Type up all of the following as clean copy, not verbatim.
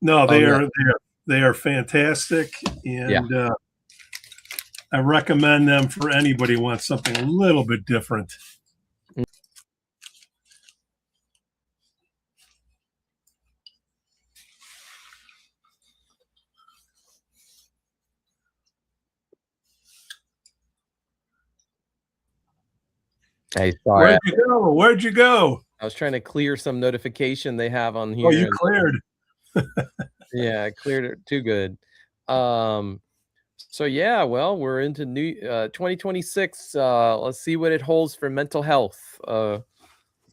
No, they are fantastic, and I recommend them for anybody who wants something a little bit different. Hey, sorry. Where'd you go? I was trying to clear some notification they have on here. Oh, you cleared. Yeah, I cleared it too good. So yeah, well, we're into new 2026. Let's see what it holds for mental health.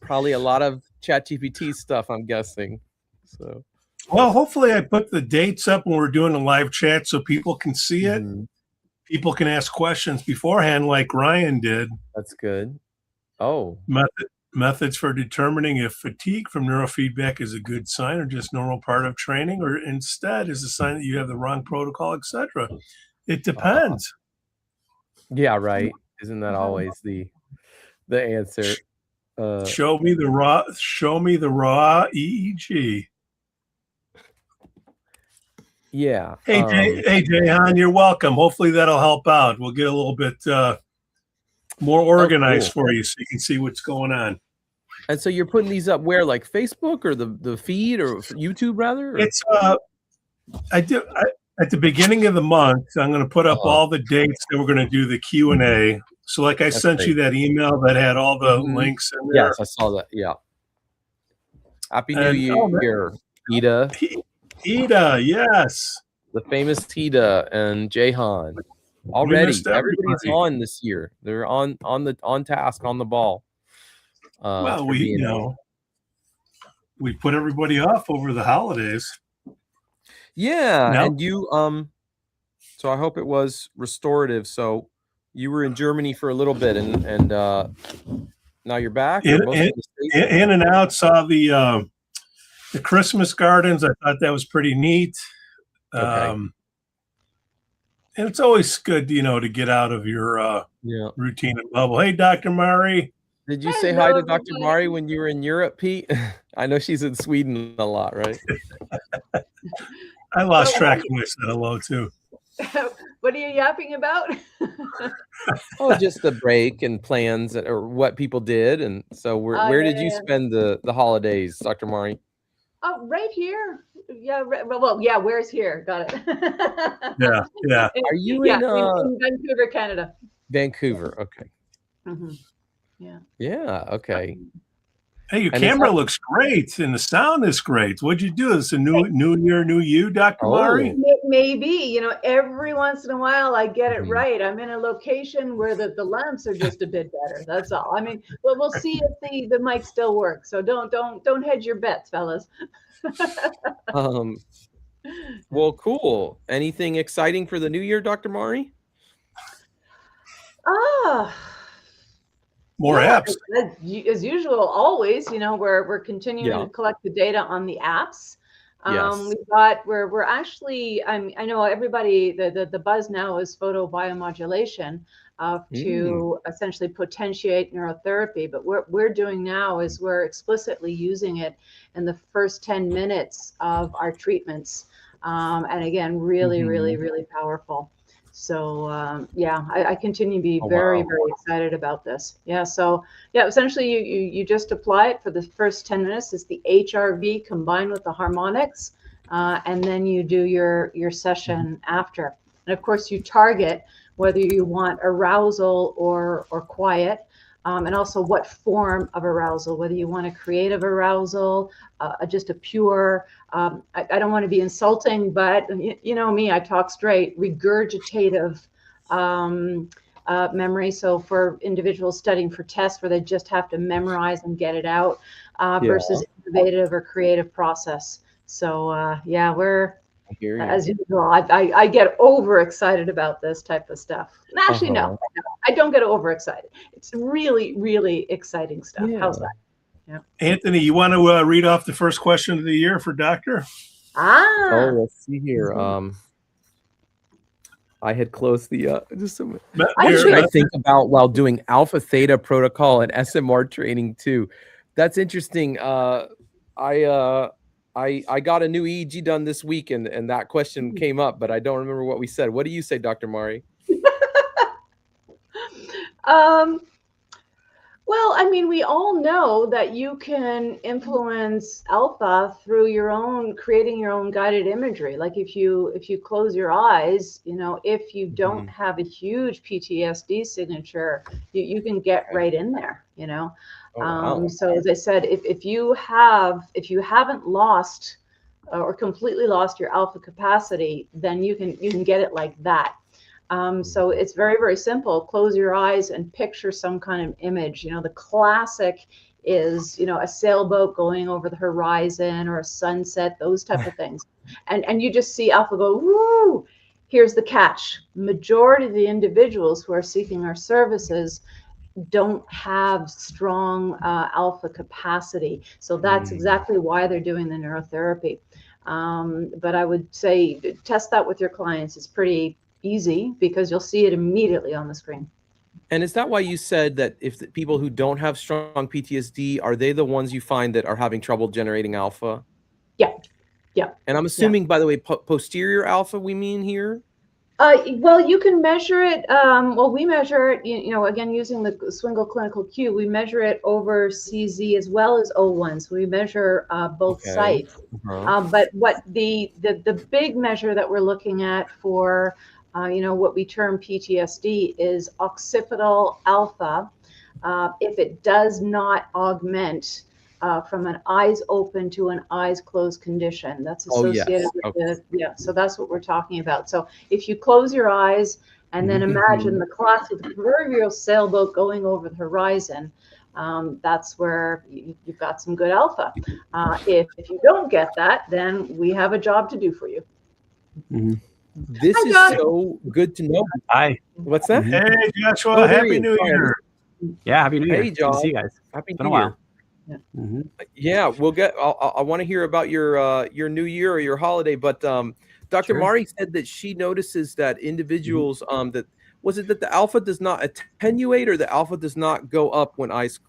Probably a lot of ChatGPT stuff, I'm guessing. So well, hopefully I put the dates up when we're doing a live chat so people can see it. People can ask questions beforehand like Ryan did. That's good. Oh. Methods for determining if fatigue from neurofeedback is a good sign or just normal part of training, or instead is a sign that you have the wrong protocol, etc. It depends. Yeah, right. Isn't that always the answer? Show me the raw EEG. Yeah. Hey, Jayhan, you're welcome. Hopefully that'll help out. We'll get a little bit more organized for you so you can see what's going on. And so you're putting these up where, like Facebook or the feed or YouTube rather? Or? It's at the beginning of the month, I'm going to put up all the dates that we're going to do the Q&A. So like I sent you that email that had all the links in there. Yes, I saw that. Yeah. Happy New Year, Ida. Ida, yes. The famous Ida and Jahan. Already, everybody's on this year. They're on task, on the ball. Well, we put everybody off over the holidays. Yeah, and you so I hope it was restorative. So you were in Germany for a little bit, and now you're back. In and out. Saw the Christmas gardens. I thought that was pretty neat. And it's always good, to get out of your routine and bubble. Hey, Dr. Mari. Did you say hi to Dr. Mari when you were in Europe, Pete? I know she's in Sweden a lot, right? I lost track of when I said hello, too. What are you yapping about? Oh, just the break and plans or what people did. And so where did you spend the holidays, Dr. Mari? Oh, right here. Yeah. Well, yeah. Where's here? Got it. Yeah. Are you in Vancouver, Canada? Vancouver. Okay. Yeah. Yeah. Okay. Hey, your camera looks great, and the sound is great. What'd you do? Is a new year, new you, Dr. Mari? Maybe. Every once in a while I get it right. I'm in a location where the lamps are just a bit better. That's all. I mean, well, we'll see if the mic still works. So don't hedge your bets, fellas. Well, cool. Anything exciting for the new year, Dr. Mari? More apps. As usual, always, we're continuing to collect the data on the apps. We're actually, I know everybody, the buzz now is photobiomodulation to essentially potentiate neurotherapy. But what we're doing now is we're explicitly using it in the first 10 minutes of our treatments. And again, really, really, really powerful. So I continue to be very excited about this. So essentially you just apply it for the first 10 minutes. It's the HRV combined with the harmonics, and then you do your session after. And of course you target whether you want arousal or quiet, and also what form of arousal, whether you want a creative arousal, just a pure, I don't want to be insulting, but you know me, I talk straight, regurgitative memory. So for individuals studying for tests where they just have to memorize and get it out, versus innovative or creative process. So we're, as usual, I get overexcited about this type of stuff. Actually, no, I don't get overexcited. It's really, really exciting stuff. How's that? Yeah. Anthony, you want to read off the first question of the year for Doctor? Let's see here. I had closed the just a minute. What should I think about while doing alpha theta protocol and SMR training too? That's interesting. I got a new EEG done this week, and that question came up, but I don't remember what we said. What do you say, Dr. Mari? Well, I mean, we all know that you can influence alpha through your own creating your own guided imagery. Like if you close your eyes, you know, if you don't have a huge PTSD signature, you can get right in there, you know. Wow. So as I said, if you haven't lost or completely lost your alpha capacity, then you can get it like that. So it's very, very simple. Close your eyes and picture some kind of image. You know, the classic is, you know, a sailboat going over the horizon or a sunset, those type of things. And you just see alpha go, woo! Here's the catch. Majority of the individuals who are seeking our services don't have strong alpha capacity. So that's exactly why they're doing the neurotherapy. But I would say test that with your clients. It's pretty easy because you'll see it immediately on the screen. And is that why you said that if the people who don't have strong PTSD, are they the ones you find that are having trouble generating alpha? Yeah. Yeah. And I'm assuming, by the way, posterior alpha we mean here? Well, you can measure it. Well, we measure it, you know, again, using the Swingle clinical Q, we measure it over CZ as well as O1. So we measure both sites. But what the big measure that we're looking at for you know, what we term PTSD is occipital alpha. If it does not augment from an eyes open to an eyes closed condition, that's associated with the, so that's what we're talking about. So if you close your eyes and then imagine the classic proverbial sailboat going over the horizon, that's where you've got some good alpha. If you don't get that, then we have a job to do for you. This is so good to know. Hi. What's that? Hey, Joshua. Happy New Year. Yeah, Happy New Year. Hey, John. Good to see you guys. Happy New Year. Yeah. Yeah, we'll get. I want to hear about your New Year or your holiday. But Dr. Mari said that she notices that individuals that was it that the alpha does not attenuate or the alpha does not go up when eyes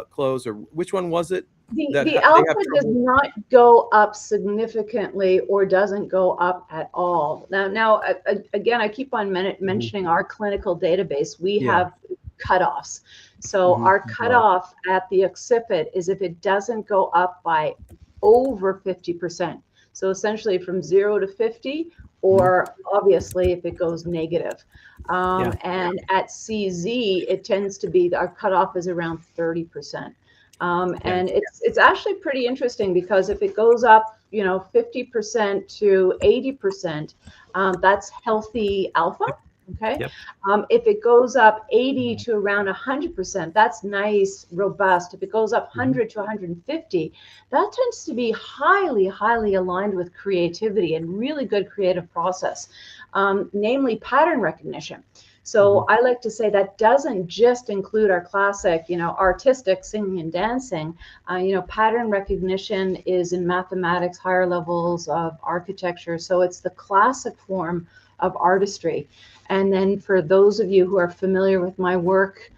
close, or which one was it? The alpha does not go up significantly or doesn't go up at all. Now again, I keep on mentioning our clinical database. We have cutoffs. So our cutoff at the occiput is if it doesn't go up by over 50%. So essentially from 0 to 50, or obviously if it goes negative. And at CZ, it tends to be, our cutoff is around 30%. And it's actually pretty interesting because if it goes up, you know, 50% to 80%, that's healthy alpha. Okay. If it goes up 80 to around 100%, that's nice, robust. If it goes up 100 to 150, that tends to be highly, highly aligned with creativity and really good creative process, namely pattern recognition. So I like to say that doesn't just include our classic, you know, artistic singing and dancing. You know, pattern recognition is in mathematics, higher levels of architecture. So it's the classic form of artistry. And then for those of you who are familiar with my work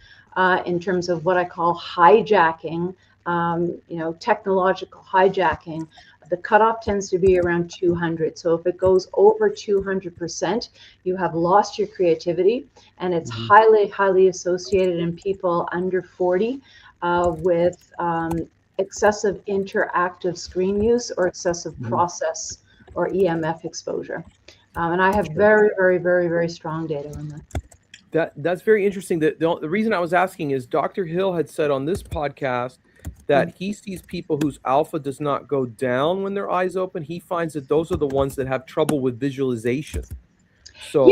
in terms of what I call hijacking, you know, technological hijacking, the cutoff tends to be around 200. So if it goes over 200%, you have lost your creativity, and it's highly, highly associated in people under 40 with excessive interactive screen use or excessive process or EMF exposure. And I have very, very, very, very strong data on that. That's very interesting. The reason I was asking is Dr. Hill had said on this podcast that he sees people whose alpha does not go down when their eyes open. He finds that those are the ones that have trouble with visualization. So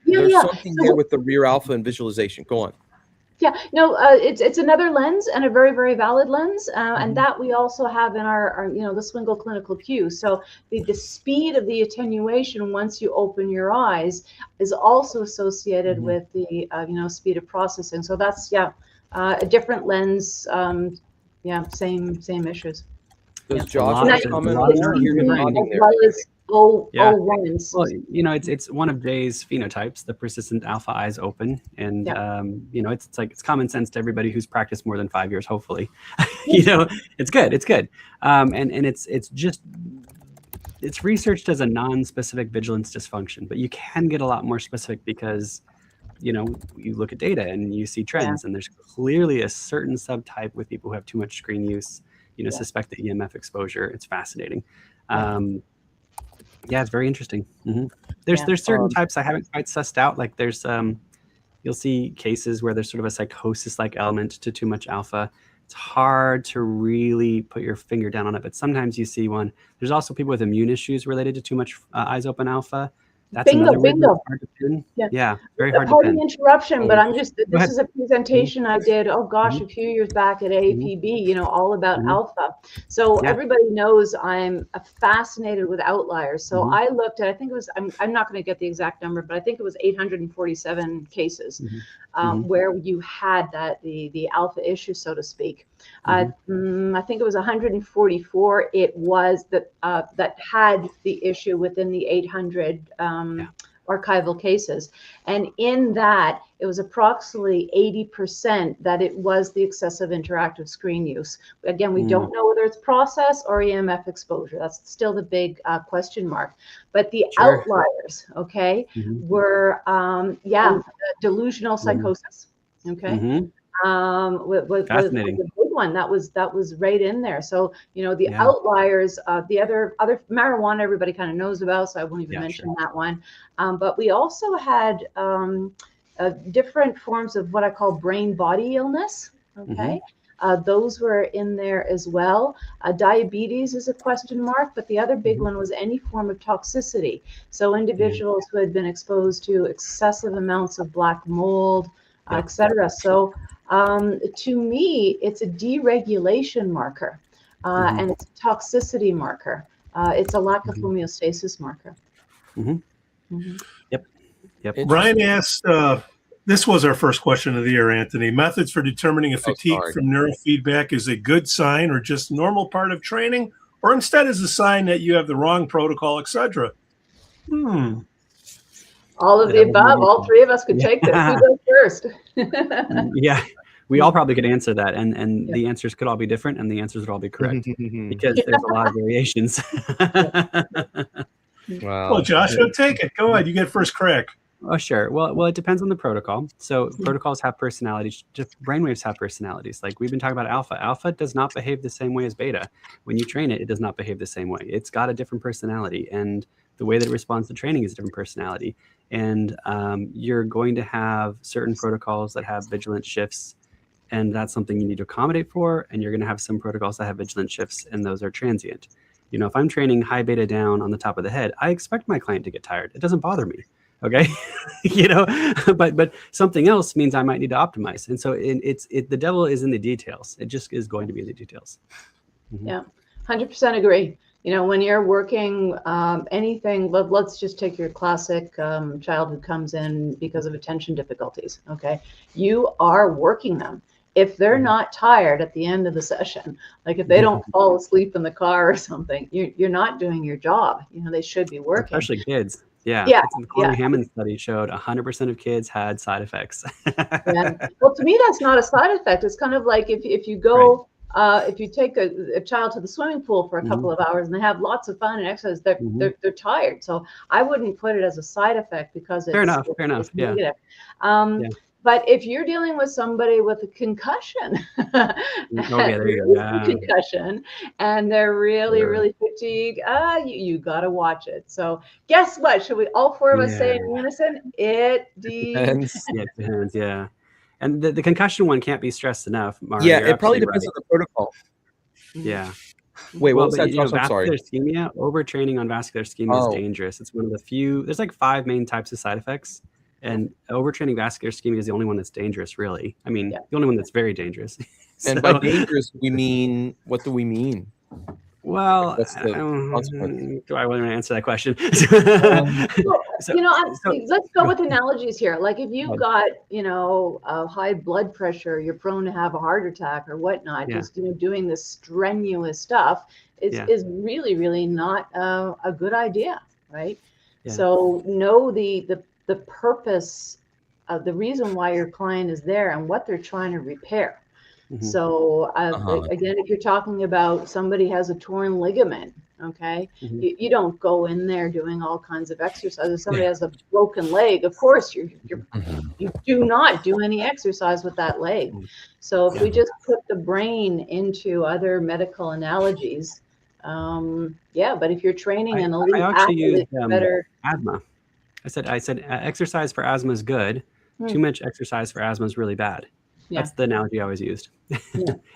there's something there with the rear alpha and visualization. Go on. Yeah, no, it's another lens and a very, very valid lens. And that we also have in our, you know, the Swingle clinical Q. So the speed of the attenuation once you open your eyes is also associated with the, you know, speed of processing. So that's, a different lens. Same issues. Does Josh comment? ones. Well, it's one of Jay's phenotypes, the persistent alpha eyes open, and it's common sense to everybody who's practiced more than 5 years. Hopefully, it's good. And it's researched as a non-specific vigilance dysfunction, but you can get a lot more specific because you look at data and you see trends, and there's clearly a certain subtype with people who have too much screen use, suspected EMF exposure. It's fascinating. It's very interesting. There's certain types I haven't quite sussed out. Like there's you'll see cases where there's sort of a psychosis-like element to too much alpha. It's hard to really put your finger down on it, but sometimes you see one. There's also people with immune issues related to too much eyes open alpha. That's bingo. Hard to pin. Yeah, very hard to pin. Pardon the interruption, but this is a presentation I did, a few years back at AAPB, all about alpha. So everybody knows I'm fascinated with outliers. So I looked at, I think it was, I'm not going to get the exact number, but I think it was 847 cases where you had the alpha issue, so to speak. I think it was 144. It was that had the issue within the 800 archival cases, and in that it was approximately 80% that it was the excessive interactive screen use. Again, we don't know whether it's process or EMF exposure. That's still the big question mark. But the outliers, were delusional psychosis. Was fascinating. the big one that was right in there. So the outliers, the other marijuana everybody kind of knows about, so I won't even mention that one. But we also had different forms of what I call brain body illness. Those were in there as well. Diabetes is a question mark, but the other big one was any form of toxicity. So individuals who had been exposed to excessive amounts of black mold, etc. So to me, it's a deregulation marker, and it's a toxicity marker. It's a lack of homeostasis marker. Yep. Brian asked, this was our first question of the year, Anthony. Methods for determining if fatigue from neurofeedback is a good sign or just normal part of training, or instead is a sign that you have the wrong protocol, etc. All of the above. All three of us could take this. Who goes first? We all probably could answer that, and the answers could all be different, and the answers would all be correct because there's a lot of variations. Wow. Well, Joshua, take it. Go ahead. You get first crack. Oh, sure. Well, it depends on the protocol. So protocols have personalities. Just brainwaves have personalities. Like we've been talking about alpha. Alpha does not behave the same way as beta. When you train it, it does not behave the same way. It's got a different personality, and the way that it responds to training is a different personality. And you're going to have certain protocols that have vigilant shifts, and that's something you need to accommodate for. And you're going to have some protocols that have vigilant shifts, and those are transient. If I'm training high beta down on the top of the head, I expect my client to get tired. It doesn't bother me. Okay. But something else means I might need to optimize. And so the devil is in the details. It just is going to be in the details. Yeah. 100% agree. When you're working anything, let's just take your classic child who comes in because of attention difficulties. Okay. You are working them. If they're not tired at the end of the session, like if they don't fall asleep in the car or something, you're not doing your job. They should be working. Especially kids. The Hammond study showed 100% of kids had side effects. Well, to me, that's not a side effect. It's kind of like if you go, if you take a child to the swimming pool for a couple of hours and they have lots of fun and exercise, they're tired. So I wouldn't put it as a side effect because it's fair enough. It's negative. But if you're dealing with somebody with a concussion, concussion, and they're really fatigued, you got to watch it. So guess what? Should we all four of us say in unison? It depends. It depends. Yeah. And the concussion one can't be stressed enough, Mario. Yeah, it probably depends on the protocol. Yeah. Wait, what was that? I'm sorry. Vascular ischemia, overtraining on vascular ischemia is dangerous. It's one of the few. There's like 5 main types of side effects. And overtraining vascular ischemia is the only one that's dangerous, really. I mean, the only one that's very dangerous. And by dangerous, what do we mean? Well, do I want to answer that question? Let's go with analogies here. Like if you've got, high blood pressure, you're prone to have a heart attack or whatnot, just, doing this strenuous stuff. is really, really not a good idea, right? Yeah. So know the purpose of the reason why your client is there and what they're trying to repair. So again, if you're talking about somebody has a torn ligament, okay, you don't go in there doing all kinds of exercises. Somebody has a broken leg, of course you do not do any exercise with that leg. So if we just put the brain into other medical analogies, but if you're training an elite I actually athlete, used better asthma. I said exercise for asthma is good. Too much exercise for asthma is really bad. That's the analogy I always used.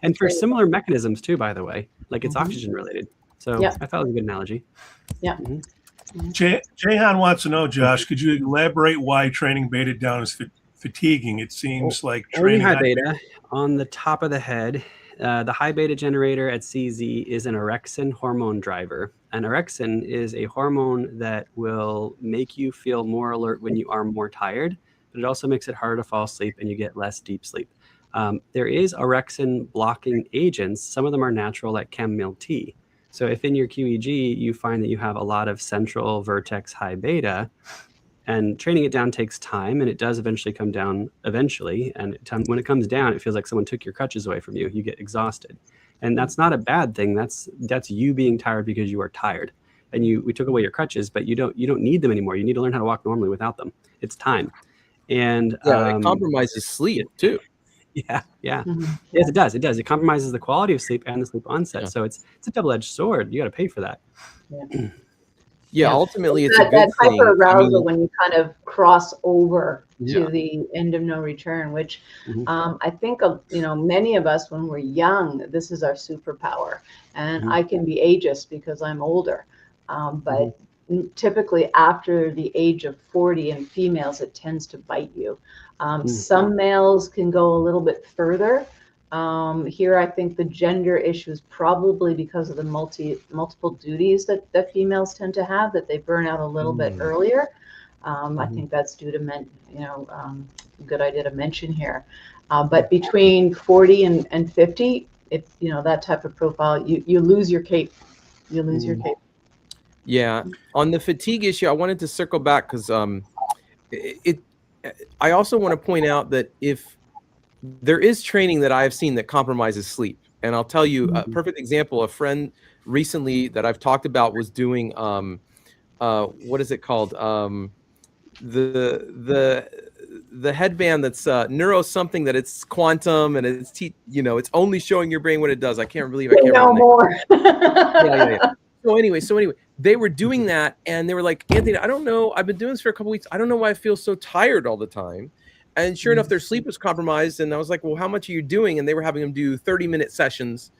And for similar mechanisms too, by the way, like it's oxygen related. So I thought it was a good analogy. Yeah. Jehan wants to know, Josh, could you elaborate why training beta down is fatiguing? It seems like training high beta on the top of the head. The high beta generator at CZ is an orexin hormone driver. And orexin is a hormone that will make you feel more alert when you are more tired, but it also makes it harder to fall asleep and you get less deep sleep. There is orexin blocking agents. Some of them are natural, like chamomile tea. So if in your QEG you find that you have a lot of central vertex high beta, and training it down takes time, and it does eventually come down eventually. And when it comes down, it feels like someone took your crutches away from you. You get exhausted. And that's not a bad thing. That's you being tired because you are tired. And we took away your crutches, but you don't need them anymore. You need to learn how to walk normally without them. It's time. And it compromises sleep too. Yeah. Yes, it does. It compromises the quality of sleep and the sleep onset. So it's a double-edged sword. You got to pay for that. Ultimately, it's a good that thing. hyper arousal when you kind of cross over to the end of no return, which I think many of us when we're young, this is our superpower. And I can be ageist because I'm older, but typically after the age of 40 in females, it tends to bite you. Some males can go a little bit further. Here, I think the gender issue is probably because of the multiple duties that females tend to have, that they burn out a little bit earlier. I think that's due to good idea to mention here. But between 40 and 50, if that type of profile, you lose your cape. You lose your cape. Yeah. On the fatigue issue, I wanted to circle back because I also want to point out that if there is training that I have seen that compromises sleep, and I'll tell you a perfect example. A friend recently that I've talked about was doing what is it called? The headband that's neuro something that it's quantum and it's only showing your brain what it does. I can't remember. More. So anyway, they were doing that and they were like, Anthony, I don't know. I've been doing this for a couple weeks. I don't know why I feel so tired all the time. And sure enough, their sleep was compromised. And I was like, well, how much are you doing? And they were having them do 30-minute sessions,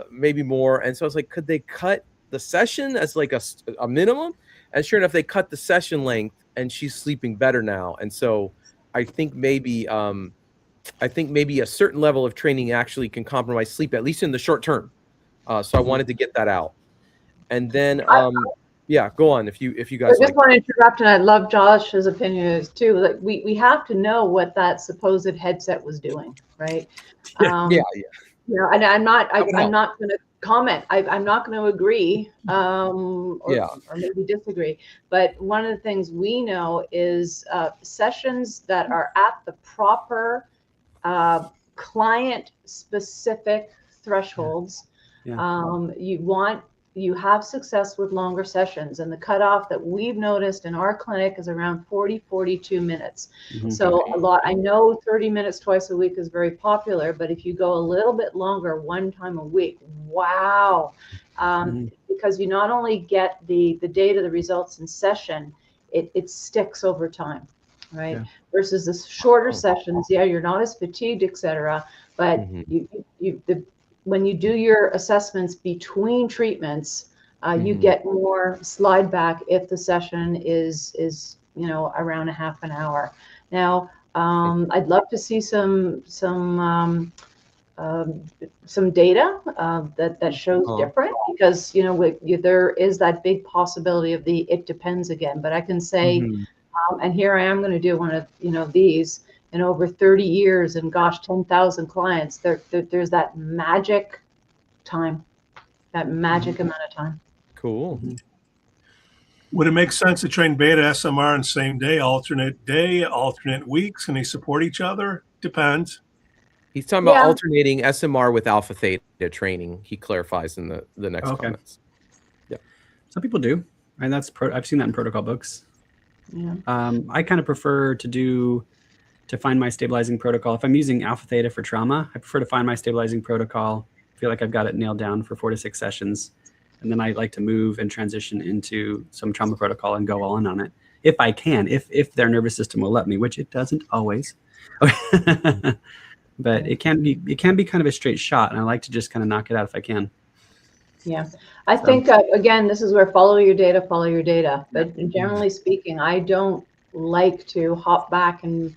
maybe more. And so I was like, could they cut the session as like a minimum? And sure enough, they cut the session length and she's sleeping better now. And so I think maybe a certain level of training actually can compromise sleep, at least in the short term. So I wanted to get that out. And then, go on if you guys. I just want to interrupt, and I love Josh's opinion too. Like we have to know what that supposed headset was doing, right? And I'm not going to comment. I'm not going to agree or maybe disagree. But one of the things we know is sessions that are at the proper client-specific thresholds. You have success with longer sessions, and the cutoff that we've noticed in our clinic is around 42 minutes. So I know 30 minutes twice a week is very popular, but if you go a little bit longer, one time a week, wow. Because you not only get the data, the results in session, it sticks over time, right? Versus the shorter sessions, you're not as fatigued, etc. But when you do your assessments between treatments, you get more slide back if the session is around a half an hour. Now, I'd love to see some data that shows different, because there is that big possibility of the it depends again. But I can say, and here I am going to do one of these. In over 30 years and 10,000 clients, there's that magic time. that magic amount of time. Cool. Would it make sense to train beta SMR on same day, alternate weeks? Can they support each other? Depends. He's talking about alternating SMR with alpha theta training. He clarifies in the next comments. Yeah. Some people do. And that's I've seen that in protocol books. Yeah. I kind of prefer to find my stabilizing protocol. If I'm using alpha theta for trauma, I prefer to find my stabilizing protocol. I feel like I've got it nailed down for 4 to 6 sessions. And then I like to move and transition into some trauma protocol and go all in on it. If I can, if their nervous system will let me, which it doesn't always. But it can be kind of a straight shot. And I like to just kind of knock it out if I can. Yeah, I think, again, this is where follow your data. But generally speaking, I don't like to hop back and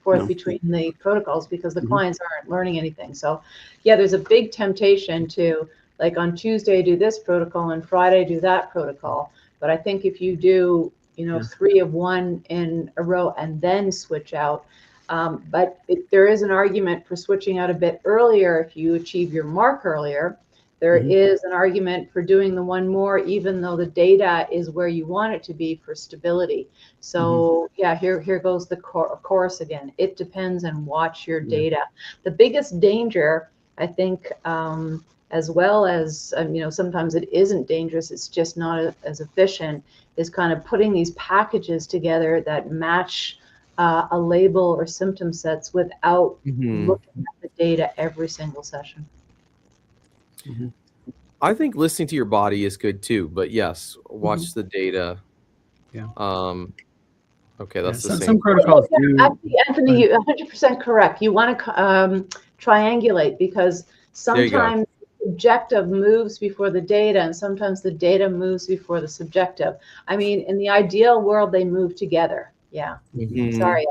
forth between the protocols because the clients aren't learning anything. So yeah, there's a big temptation to, like, on Tuesday do this protocol and Friday do that protocol. But I think if you do, 3 of one in a row and then switch out, but there is an argument for switching out a bit earlier if you achieve your mark earlier. There is an argument for doing the one more, even though the data is where you want it to be for stability. So yeah, here goes the chorus again. It depends, and watch your data. The biggest danger, I think, as well as, sometimes it isn't dangerous, it's just not as efficient, is kind of putting these packages together that match a label or symptom sets without looking at the data every single session. I think listening to your body is good too, but yes, watch the data. Yeah. Okay, that's the same. Some protocols do. Actually, Anthony, you're 100% correct. You want to triangulate, because sometimes the subjective moves before the data, and sometimes the data moves before the subjective. I mean, in the ideal world, they move together. Yeah. Sorry,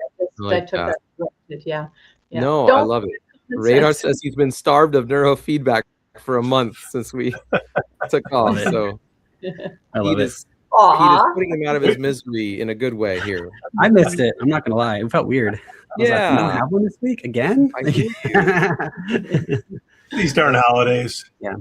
I took that. Yeah. No, I love it. Radar says he's been starved of neurofeedback for a month since we took off. So I love it. Pete is putting him out of his misery in a good way here. I missed it. I'm not gonna lie. It felt weird. I was like, you don't have one this week again? These darn holidays. Yeah.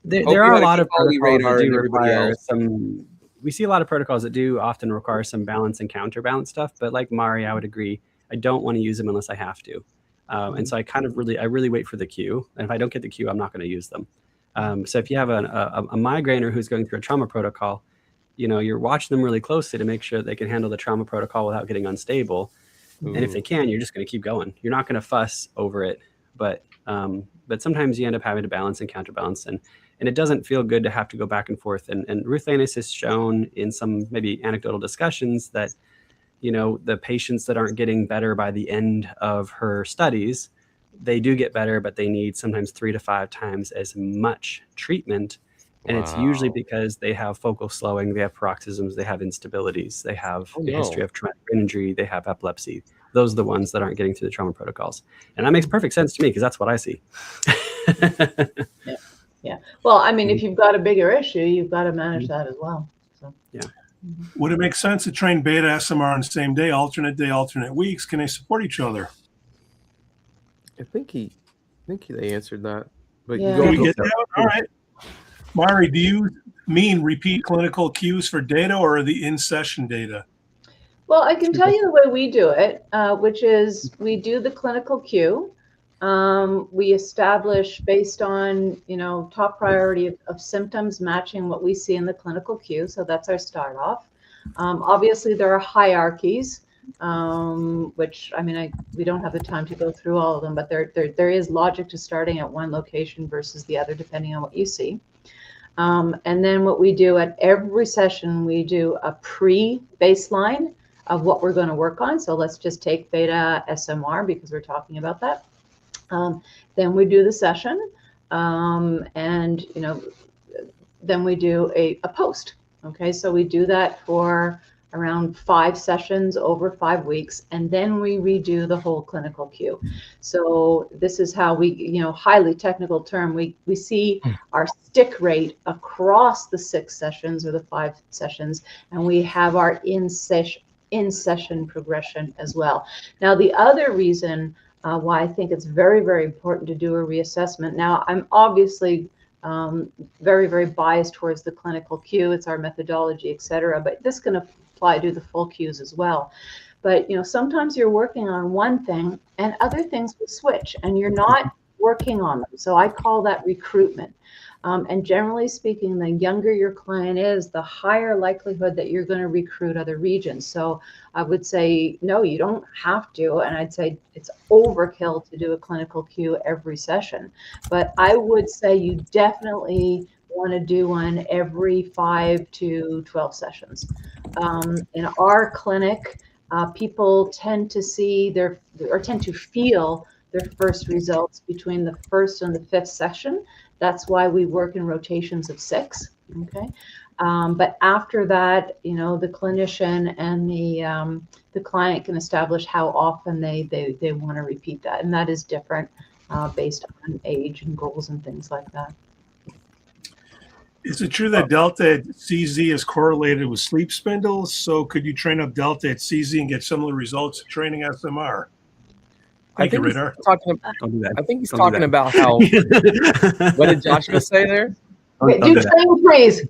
There are a lot of protocols that do require some. We see a lot of protocols that do often require some balance and counterbalance stuff. But like Mari, I would agree. I don't want to use them unless I have to. And so I really wait for the cue. And if I don't get the cue, I'm not going to use them. So if you have a migrainer who's going through a trauma protocol, you're watching them really closely to make sure that they can handle the trauma protocol without getting unstable. And if they can, you're just going to keep going. You're not going to fuss over it. But sometimes you end up having to balance and counterbalance. And it doesn't feel good to have to go back and forth. And Ruth Lannis has shown in some maybe anecdotal discussions that the patients that aren't getting better by the end of her studies, they do get better, but they need sometimes 3 to 5 times as much treatment. And it's usually because they have focal slowing, they have paroxysms, they have instabilities, they have a history of traumatic brain injury, they have epilepsy. Those are the ones that aren't getting through the trauma protocols. And that makes perfect sense to me because that's what I see. Yeah. Well, I mean, if you've got a bigger issue, you've got to manage that as well. So yeah. Would it make sense to train beta SMR on the same day, alternate weeks? Can they support each other? I think they answered that. But Yeah. Can we get that? All right. Mari, do you mean repeat clinical cues for data or the in-session data? Well, I can tell you the way we do it, which is we do the clinical cue. We establish based on, top priority of symptoms matching what we see in the clinical cue. So that's our start off. Obviously, there are hierarchies, which, we don't have the time to go through all of them, but there is logic to starting at one location versus the other, depending on what you see. And then what we do at every session, we do a pre-baseline of what we're going to work on. So let's just take beta SMR because we're talking about that. Then we do the session, and then we do a post. Okay, so we do that for around 5 sessions over 5 weeks, and then we redo the whole clinical cue. So this is how we, highly technical term, we see our stick rate across the 6 sessions or the 5 sessions, and we have our in-session progression as well. Now, the other reason why I think it's very, very important to do a reassessment. Now, I'm obviously very, very biased towards the clinical cue. It's our methodology, et cetera. But this can apply to the full cues as well. But, sometimes you're working on one thing and other things will switch and you're not working on them. So I call that recruitment. And generally speaking, the younger your client is, the higher likelihood that you're going to recruit other regions. So I would say, no, you don't have to. And I'd say it's overkill to do a clinical cue every session. But I would say you definitely want to do one every 5 to 12 sessions. In our clinic, people tend to tend to feel their first results between the first and the 5th session. That's why we work in rotations of 6. Okay. But after that, the clinician and the client can establish how often they want to repeat that. And that is different based on age and goals and things like that. Is it true that delta at CZ is correlated with sleep spindles? So could you train up delta at CZ and get similar results to training SMR? Thank you, Radar. I think he's talking about how. What did Joshua say there? Do train, please.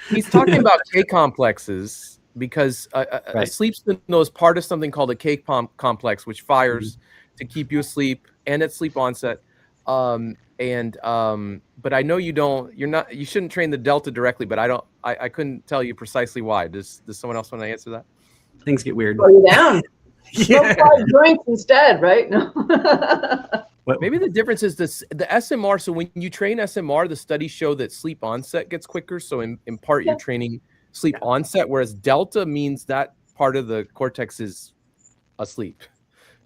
He's talking about K complexes because a sleep spindle is part of something called a K complex, which fires to keep you asleep and at sleep onset. But I know you shouldn't train the delta directly, but I couldn't tell you precisely why. Does someone else want to answer that? Things get weird. Slow you down. Yeah. Joints instead, right? No. Maybe the difference is the SMR. So when you train SMR, the studies show that sleep onset gets quicker. So in part, you're training sleep onset, whereas delta means that part of the cortex is asleep.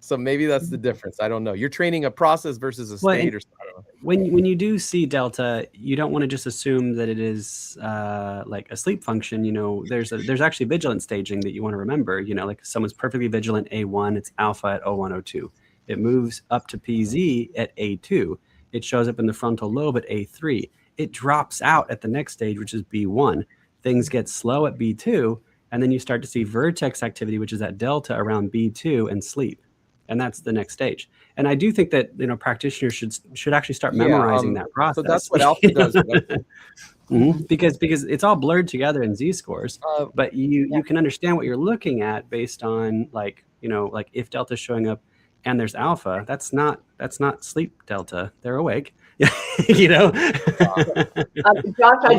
So maybe that's the difference. I don't know. You're training a process versus a state or something. When you do see delta, you don't want to just assume that it is like a sleep function. There's actually vigilant staging that you want to remember. Like someone's perfectly vigilant A1, it's alpha at O1, O2. It moves up to PZ at A2. It shows up in the frontal lobe at A3. It drops out at the next stage, which is B1. Things get slow at B2, and then you start to see vertex activity, which is at delta around B2 and sleep. And that's the next stage. And I do think that practitioners should actually start memorizing that process. So that's what alpha does. Because it's all blurred together in Z-scores, but you can understand what you're looking at based on like if delta is showing up and there's alpha, that's not sleep delta. They're awake. Josh, I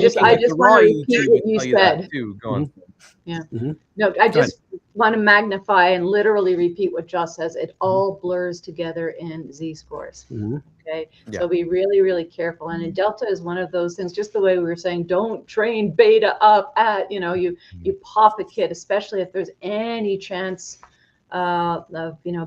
just want to repeat what you said. Go on. Yeah. No, I just want to magnify and literally repeat what Josh says. It all blurs together in Z-scores. Okay. Yeah. So be really, really careful. And in delta is one of those things, just the way we were saying, don't train beta up at, you pop a kid, especially if there's any chance of,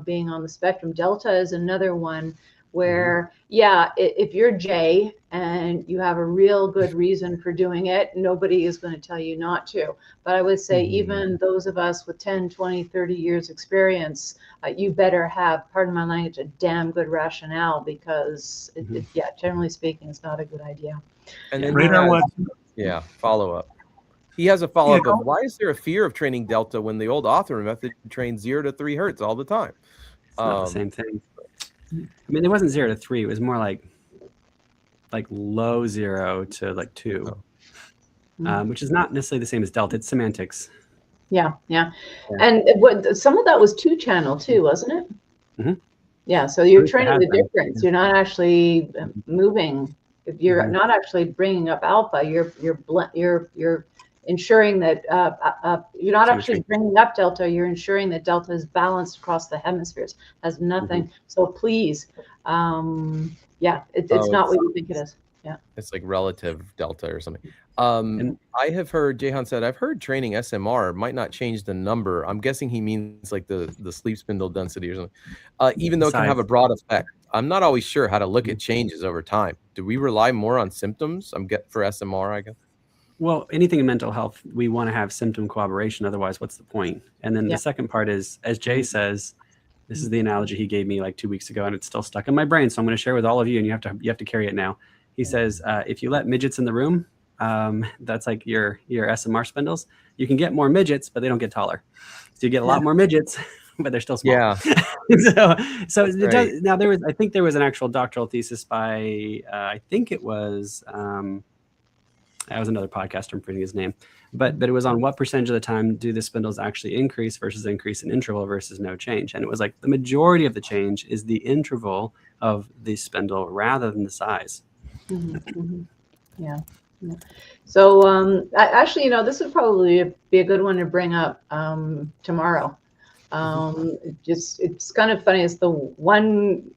being on the spectrum. Delta is another one where, if you're J and you have a real good reason for doing it, nobody is going to tell you not to. But I would say even those of us with 10, 20, 30 years experience, you better have, pardon my language, a damn good rationale because, generally speaking, it's not a good idea. And then follow up. He has a follow-up of why is there a fear of training delta when the old author method trained 0 to 3 hertz all the time? It's not the same thing. I mean, it wasn't 0 to 3. It was more like low 0 to like 2, which is not necessarily the same as delta. It's semantics. Yeah. And some of that was 2-channel too, wasn't it? Yeah. So you're training the difference. You're not actually moving. If you're not actually bringing up alpha, you're ensuring that you're not actually bringing up delta, you're ensuring that delta is balanced across the hemispheres, has nothing. So please, it's not what you think it is. Yeah. It's like relative delta or something. I have heard, Jehan said, I've heard training SMR might not change the number. I'm guessing he means like the sleep spindle density or something, even though it can have a broad effect. I'm not always sure how to look at changes over time. Do we rely more on symptoms? For SMR, I guess. Well, anything in mental health, we want to have symptom corroboration. Otherwise, what's the point? And then the second part is, as Jay says, this is the analogy he gave me like 2 weeks ago, and it's still stuck in my brain. So I'm going to share with all of you, and you have to carry it now. He says, if you let midgets in the room, that's like your SMR spindles. You can get more midgets, but they don't get taller. So you get a lot more midgets, but they're still small. Yeah. so it does, now I think there was an actual doctoral thesis by, I think it was, that was another podcaster, I'm forgetting his name, but it was on what percentage of the time do the spindles actually increase versus increase in interval versus no change. And it was like the majority of the change is the interval of the spindle rather than the size. Yeah. So actually, this would probably be a good one to bring up tomorrow. It's kind of funny. It's the one,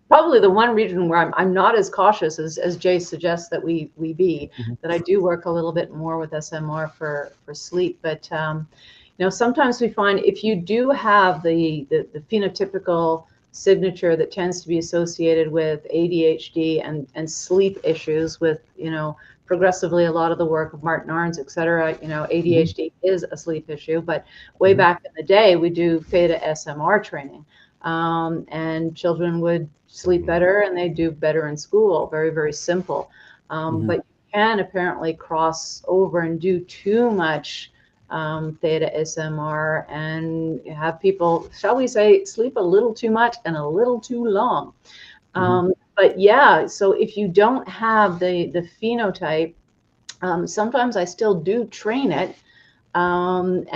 probably the one region where I'm not as cautious as Jay suggests that we be, that I do work a little bit more with SMR for sleep. But sometimes we find if you do have the phenotypical signature that tends to be associated with ADHD and sleep issues with, progressively a lot of the work of Martin Arns, et cetera, ADHD is a sleep issue, but way back in the day, we do theta SMR training, and children would sleep better and they do better in school. Very, very simple. But you can apparently cross over and do too much theta SMR and have people, shall we say, sleep a little too much and a little too long. But yeah, so if you don't have the phenotype, sometimes I still do train it, and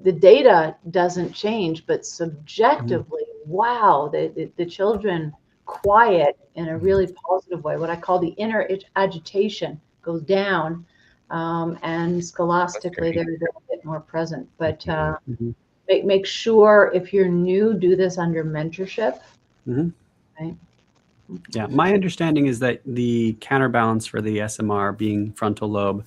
the data doesn't change, but subjectively, wow, the children quiet in a really positive way. What I call the inner agitation goes down, and scholastically they're a bit more present. But make sure if you're new, do this under mentorship. Right? Yeah, my understanding is that the counterbalance for the SMR being frontal lobe,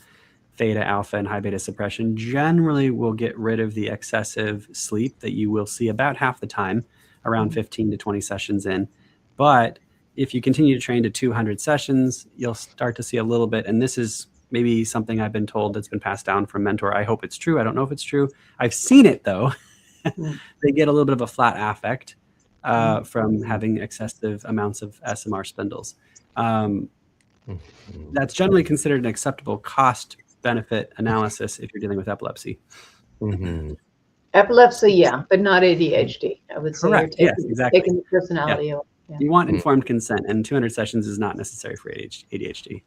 theta, alpha, and high beta suppression generally will get rid of the excessive sleep that you will see about half the time, around 15 to 20 sessions in. But if you continue to train to 200 sessions, you'll start to see a little bit, and this is maybe something I've been told that's been passed down from mentor. I hope it's true. I don't know if it's true. I've seen it though. They get a little bit of a flat affect from having excessive amounts of SMR spindles. That's generally considered an acceptable cost benefit analysis if you're dealing with epilepsy. Epilepsy, yeah, but not ADHD. I would say correct. you're Yes, exactly. taking the personality away. Yeah. You want informed consent, and 200 sessions is not necessary for ADHD.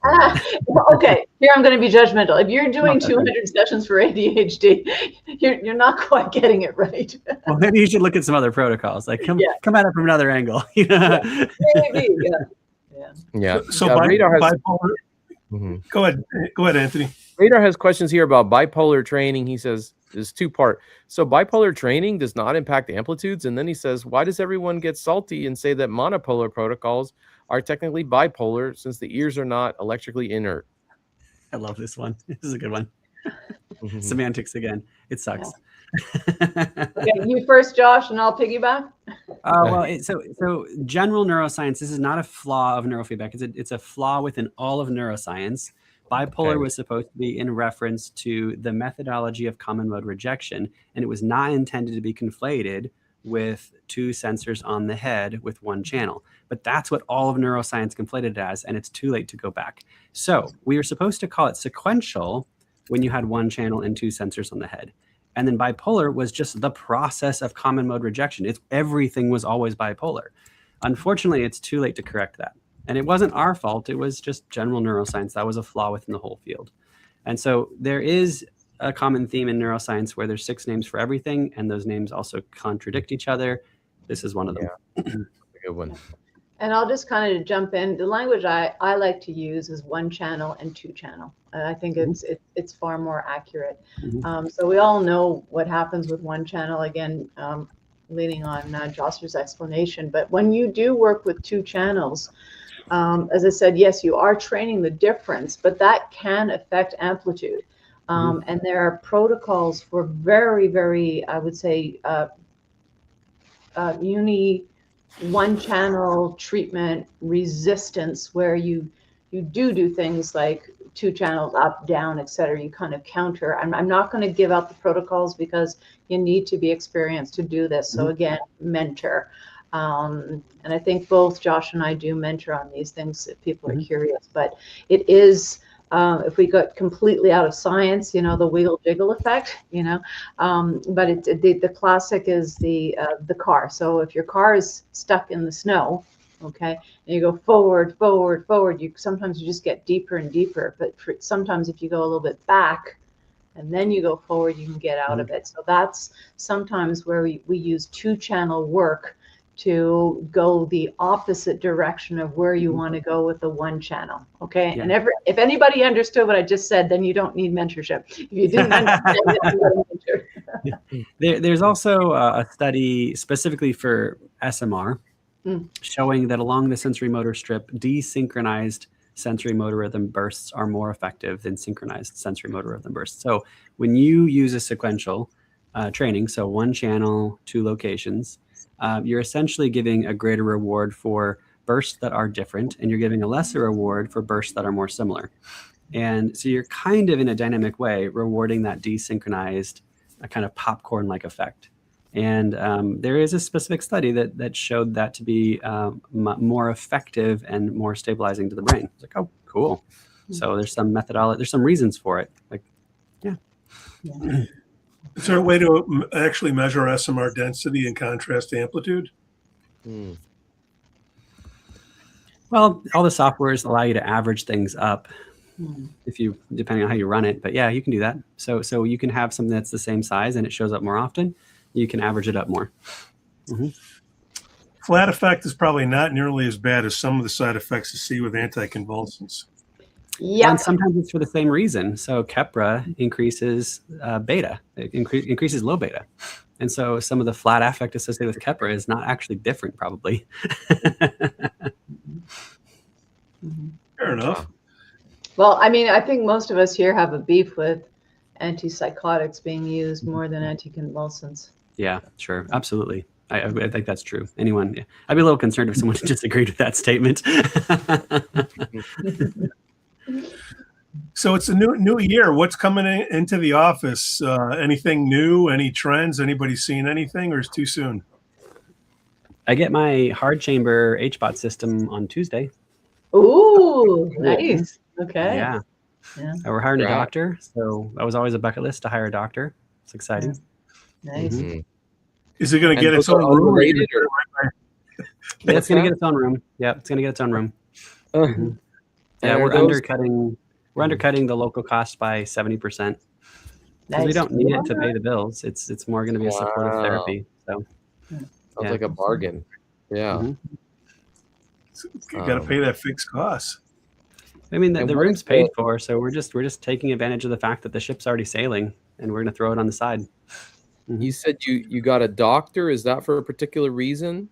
Okay, here I'm going to be judgmental. If you're doing 200 sessions for ADHD, you're not quite getting it right. Well, maybe you should look at some other protocols. Like come at it from another angle. Maybe, yeah. So bipolar. Go ahead, Anthony. Radar has questions here about bipolar training. He says there's two-part. So bipolar training does not impact amplitudes. And then he says, why does everyone get salty and say that monopolar protocols are technically bipolar since the ears are not electrically inert? I love this one. This is a good one. Semantics again. It sucks. Okay, you first, Josh, and I'll piggyback. So general neuroscience, this is not a flaw of neurofeedback. It's a flaw within all of neuroscience. Bipolar was supposed to be in reference to the methodology of common mode rejection, and it was not intended to be conflated with two sensors on the head with one channel. But that's what all of neuroscience conflated it as, and it's too late to go back. So we were supposed to call it sequential when you had one channel and two sensors on the head. And then bipolar was just the process of common mode rejection. Everything was always bipolar. Unfortunately, it's too late to correct that. And it wasn't our fault. It was just general neuroscience. That was a flaw within the whole field. And so there is a common theme in neuroscience where there's 6 names for everything, and those names also contradict each other. This is one of them. A good one. And I'll just kind of jump in. The language I like to use is 1 channel and 2 channel. I think it's far more accurate. So we all know what happens with 1 channel. Again, leaning on Josh's explanation. But when you do work with 2 channels, as I said, yes, you are training the difference, but that can affect amplitude. And there are protocols for very, very, I would say, one channel treatment resistance, where you do things like 2 channels up, down, etc. You kind of counter. I'm not going to give out the protocols because you need to be experienced to do this. So again, mentor. And I think both Josh and I do mentor on these things if people are curious, but it is if we got completely out of science, the wiggle jiggle effect, but the classic is the car. So if your car is stuck in the snow, okay, and you go forward, sometimes you just get deeper and deeper. But sometimes if you go a little bit back and then you go forward, you can get out of it. So that's sometimes where we use 2-channel work to go the opposite direction of where you want to go with the 1-channel. Okay. Yeah. And if anybody understood what I just said, then you don't need mentorship. If you didn't understand it, There's also a study specifically for SMR showing that along the sensory motor strip, desynchronized sensory motor rhythm bursts are more effective than synchronized sensory motor rhythm bursts. So when you use a sequential training, so 1 channel, 2 locations, you're essentially giving a greater reward for bursts that are different, and you're giving a lesser reward for bursts that are more similar. And so you're kind of in a dynamic way rewarding that desynchronized kind of popcorn-like effect. And there is a specific study that showed that to be more effective and more stabilizing to the brain. It's like, oh, cool. So there's some methodology, there's some reasons for it. Like, yeah. Is there a way to actually measure SMR density and contrast amplitude? Well, all the softwares allow you to average things up depending on how you run it. But yeah, you can do that. So you can have something that's the same size and it shows up more often. You can average it up more. Flat effect is probably not nearly as bad as some of the side effects you see with anticonvulsants. Yeah. And sometimes it's for the same reason. So Keppra increases beta, it increases low beta. And so some of the flat affect associated with Keppra is not actually different, probably. Fair enough. Well, I mean, I think most of us here have a beef with antipsychotics being used more than anticonvulsants. Yeah, sure. Absolutely. I think that's true. Anyone, I'd be a little concerned if someone disagreed with that statement. So it's a new year. What's coming into the office? Anything new? Any trends? Anybody seen anything, or is it too soon? I get my hard chamber HBOT system on Tuesday. Ooh, nice. Okay. Yeah. We're hiring a doctor, so that was always a bucket list to hire a doctor. It's exciting. Nice. Is it going to get its own room? It's going to get its own room. Yeah, it's going to get its own room. Yeah, we're undercutting the local cost by 70%. Nice. We don't need it to pay the bills. It's more going to be a supportive therapy. So sounds like a bargain. Yeah. You got to pay that fixed cost. I mean, the room's paid for, so we're just taking advantage of the fact that the ship's already sailing, and we're going to throw it on the side. You said you got a doctor. Is that for a particular reason?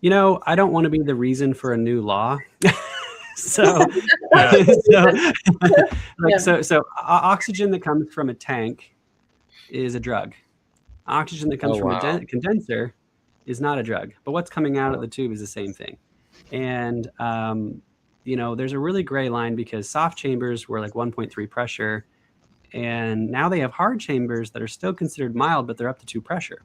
I don't want to be the reason for a new law. So oxygen that comes from a tank is a drug. Oxygen that comes from a condenser is not a drug. But what's coming out of the tube is the same thing. And there's a really gray line because soft chambers were like 1.3 pressure. And now they have hard chambers that are still considered mild, but they're up to 2 pressure.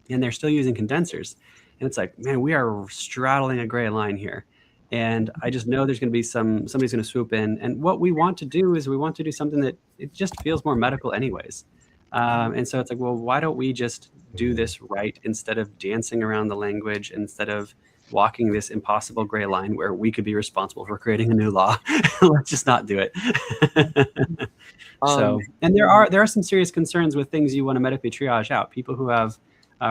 And they're still using condensers. And it's like, man, we are straddling a gray line here. And I just know there's going to be somebody's going to swoop in. And what we want to do is we want to do something that it just feels more medical anyways. And so it's like, well, why don't we just do this right instead of dancing around the language, instead of walking this impossible gray line where we could be responsible for creating a new law? Let's just not do it. And there are some serious concerns with things you want to medically triage out. People who have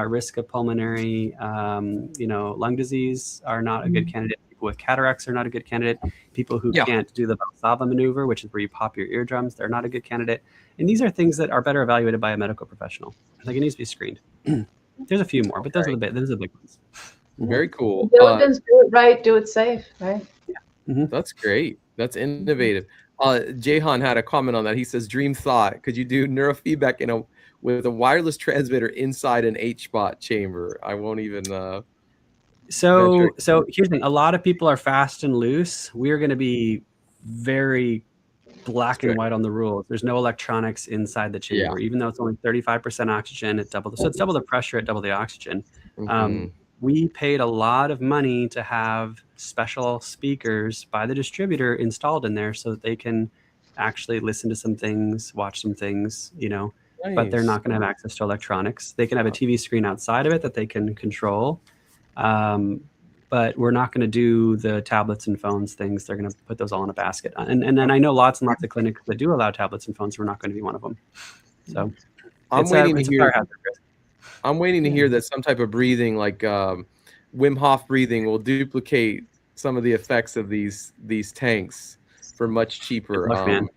risk of pulmonary, lung disease are not a good candidate. People with cataracts are not a good candidate. People who can't do the Valsalva maneuver, which is where you pop your eardrums, they're not a good candidate. And these are things that are better evaluated by a medical professional. Like, it needs to be screened. There's a few more, but those are the big ones. Very cool. Diligence, do it right, do it safe, right? Yeah. That's great. That's innovative. Jehan had a comment on that. He says, "Dream thought. Could you do neurofeedback with a wireless transmitter inside an HBOT chamber?" I won't even. So here's the thing. A lot of people are fast and loose. We're going to be very black and white on the rules. There's no electronics inside the chamber, even though it's only 35% oxygen. It's double the pressure at double the oxygen. we paid a lot of money to have special speakers by the distributor installed in there so that they can actually listen to some things, watch some things, but they're not going to have access to electronics. They can have a TV screen outside of it that they can control. But we're not going to do the tablets and phones things. They're going to put those all in a basket. And then I know lots and lots of clinics that do allow tablets and phones. We're not going to be one of them. So I'm waiting to hear that some type of breathing, like Wim Hof breathing, will duplicate some of the effects of these tanks for much cheaper. Look, man,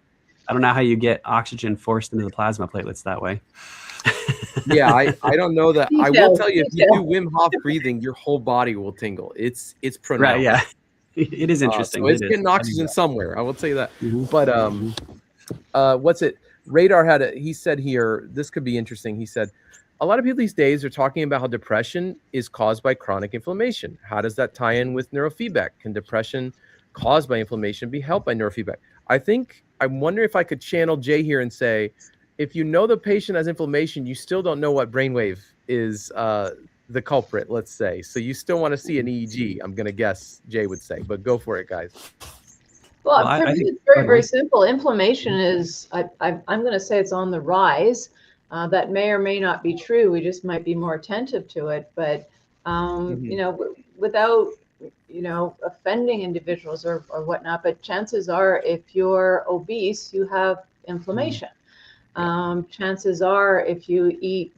I don't know how you get oxygen forced into the plasma platelets that way. Yeah, I don't know that. I will tell you, if you do Wim Hof breathing, your whole body will tingle. It's pronounced. Right, yeah. It is interesting. So it's getting oxygen somewhere. I will tell you that. But what's it? Radar he said here, this could be interesting. He said, a lot of people these days are talking about how depression is caused by chronic inflammation. How does that tie in with neurofeedback? Can depression caused by inflammation be helped by neurofeedback? I wonder if I could channel Jay here and say, if you know the patient has inflammation, you still don't know what brainwave is the culprit, let's say. So you still want to see an EEG, I'm going to guess Jay would say, but go for it, guys. Well, for me, it's very, very simple. Inflammation is, I'm going to say it's on the rise. That may or may not be true. We just might be more attentive to it. But, without, offending individuals or whatnot, but chances are if you're obese, you have inflammation. Chances are if you eat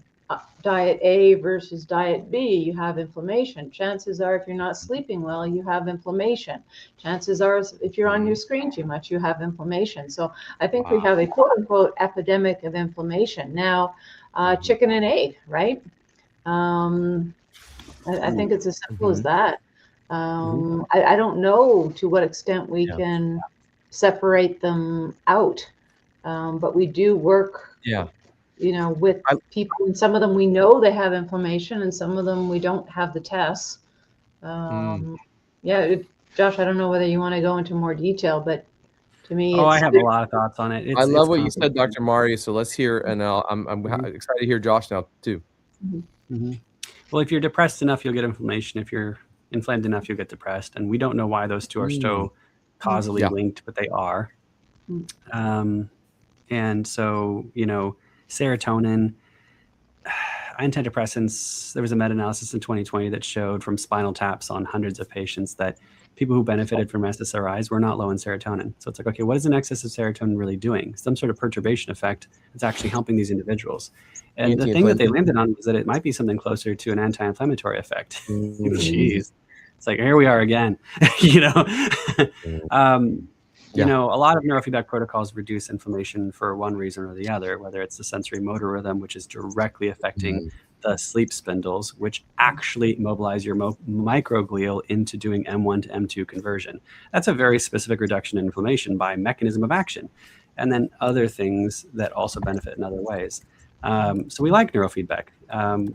diet A versus diet B, you have inflammation. Chances are if you're not sleeping well, you have inflammation. Chances are if you're on your screen too much, you have inflammation. So I think we have a quote unquote epidemic of inflammation. Now, chicken and egg, right? I think it's as simple as that. I don't know to what extent we can separate them out. But we do work, with people, and some of them we know they have inflammation, and some of them we don't have the tests. Josh, I don't know whether you want to go into more detail, but to me, I have a lot of thoughts on it. I love what you said, Dr. Mario. So let's hear, and I'm excited to hear Josh now too. Well, if you're depressed enough, you'll get inflammation. If you're inflamed enough, you'll get depressed. And we don't know why those two are so causally linked, but they are. And so, serotonin, antidepressants, there was a meta-analysis in 2020 that showed from spinal taps on hundreds of patients that people who benefited from SSRIs were not low in serotonin. So it's like, okay, what is an excess of serotonin really doing? Some sort of perturbation effect that's actually helping these individuals. And the thing that they landed on was that it might be something closer to an anti-inflammatory effect. Jeez. It's like, here we are again, a lot of neurofeedback protocols reduce inflammation for one reason or the other, whether it's the sensory motor rhythm, which is directly affecting the sleep spindles, which actually mobilize your microglial into doing M1 to M2 conversion. That's a very specific reduction in inflammation by mechanism of action. And then other things that also benefit in other ways. So we like neurofeedback,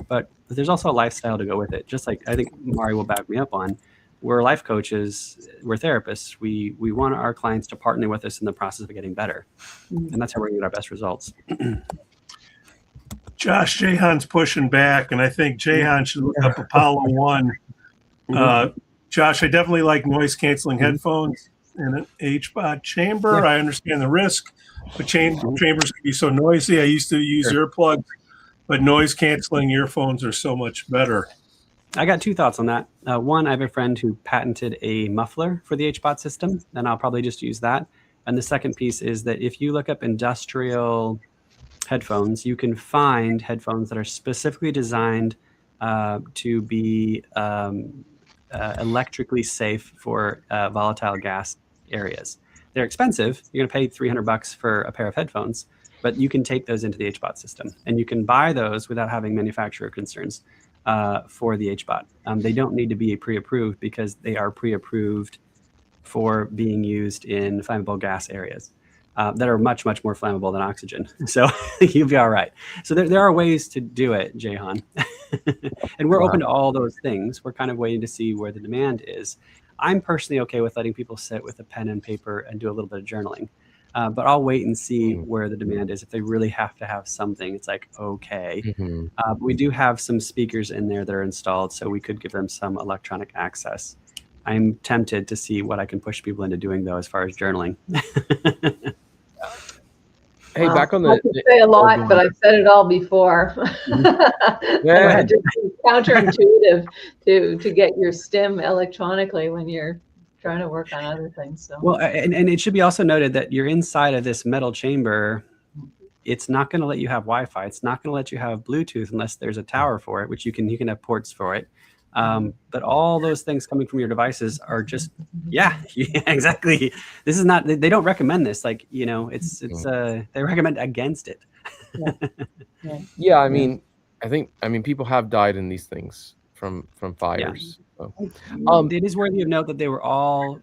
but there's also a lifestyle to go with it. Just like I think Mari will back me up on, we're life coaches, we're therapists. We want our clients to partner with us in the process of getting better. And that's how we're going to get our best results. Josh, Jahan's pushing back, and I think Jahan should look up Apollo 1. Josh, I definitely like noise-canceling headphones in an HBOT chamber. I understand the risk, but chambers can be so noisy. I used to use earplugs, but noise-canceling earphones are so much better. I got two thoughts on that. One, I have a friend who patented a muffler for the HBOT system, and I'll probably just use that. And the second piece is that if you look up industrial headphones, you can find headphones that are specifically designed to be electrically safe for volatile gas areas. They're expensive. You're going to pay $300 for a pair of headphones, but you can take those into the HBOT system, and you can buy those without having manufacturer concerns for the HBOT. They don't need to be pre-approved because they are pre-approved for being used in flammable gas areas that are much, much more flammable than oxygen. So you'll be all right. So there are ways to do it, Jahan. And we're open to all those things. We're kind of waiting to see where the demand is. I'm personally okay with letting people sit with a pen and paper and do a little bit of journaling. But I'll wait and see where the demand is. If they really have to have something, it's like, okay. We do have some speakers in there that are installed, so we could give them some electronic access. I'm tempted to see what I can push people into doing, though, as far as journaling. Hey, back on the. I could say a lot, but I've said it all before. Yeah. It's counterintuitive to get your stim electronically when you're trying to work on other things. So. Well, and it should be also noted that you're inside of this metal chamber. It's not going to let you have Wi-Fi. It's not going to let you have Bluetooth unless there's a tower for it, which you can have ports for it. But all those things coming from your devices are just, yeah, exactly. This is not, they don't recommend this. Like, you know, it's they recommend against it. Yeah. I mean, people have died in these things from fires. Yeah. So. It is worthy of note that they were all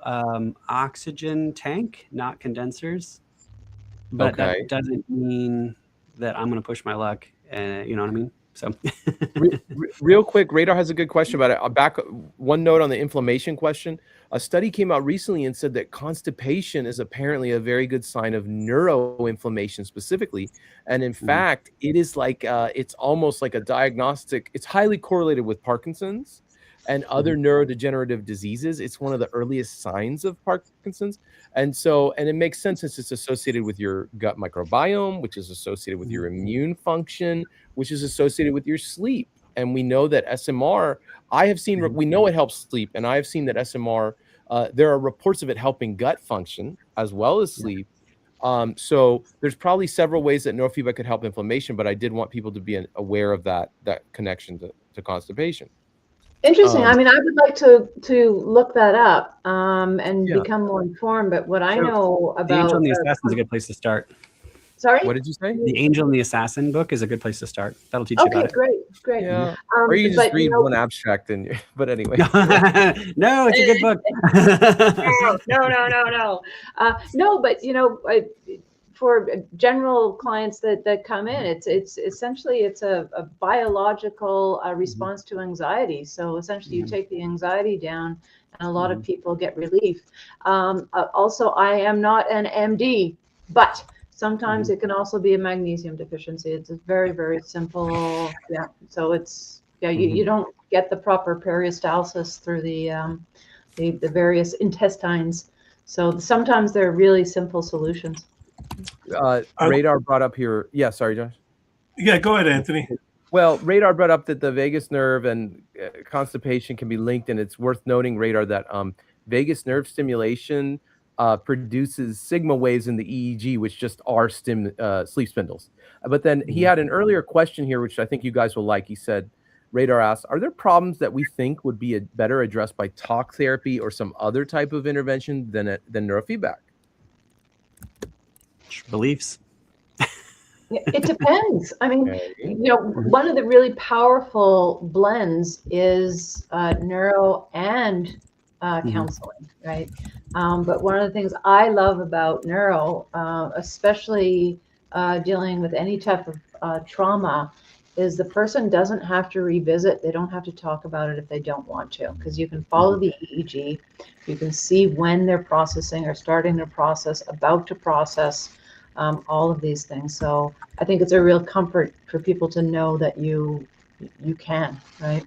oxygen tank, not condensers. But that doesn't mean that I'm going to push my luck. You know what I mean? So real quick, Radar has a good question about it. Back one note on the inflammation question. A study came out recently and said that constipation is apparently a very good sign of neuroinflammation specifically. And in fact, it is like it's almost like a diagnostic. It's highly correlated with Parkinson's and other neurodegenerative diseases. It's one of the earliest signs of Parkinson's. And it makes sense since it's associated with your gut microbiome, which is associated with your immune function, which is associated with your sleep. And we know that SMR, we know it helps sleep. And I have seen that SMR, there are reports of it helping gut function as well as sleep. So there's probably several ways that neurofeedback could help inflammation, but I did want people to be aware of that connection to constipation. Interesting. I mean, I would like to look that up and become more informed. But what I know about The Angel and the Assassin is a good place to start. Sorry? What did you say? The Angel and the Assassin book is a good place to start. That'll teach you about it. Okay, great. Yeah. Or you just read one abstract but anyway. No, it's a good book. No. No, but you know, for general clients that come in, it's essentially a biological response to anxiety. So essentially, you take the anxiety down, and a lot of people get relief. Also, I am not an MD, but sometimes it can also be a magnesium deficiency. It's a very, very simple. Yeah. So it's you don't get the proper peristalsis through the various intestines. So sometimes they're really simple solutions. Radar brought up here. Yeah, sorry, Josh. Yeah, go ahead, Anthony. Well, Radar brought up that the vagus nerve and constipation can be linked, and it's worth noting, Radar, that vagus nerve stimulation produces sigma waves in the EEG, which just are sleep spindles. But then he had an earlier question here, which I think you guys will like. He said, Radar asked, are there problems that we think would be better addressed by talk therapy or some other type of intervention than neurofeedback? Beliefs. It depends. I mean, you know, one of the really powerful blends is neuro and counseling, right? But one of the things I love about neuro, especially dealing with any type of trauma, is the person doesn't have to revisit. They don't have to talk about it if they don't want to, because you can follow the EEG. You can see when they're processing or starting their process, about to process, all of these things. So I think it's a real comfort for people to know that you can, right?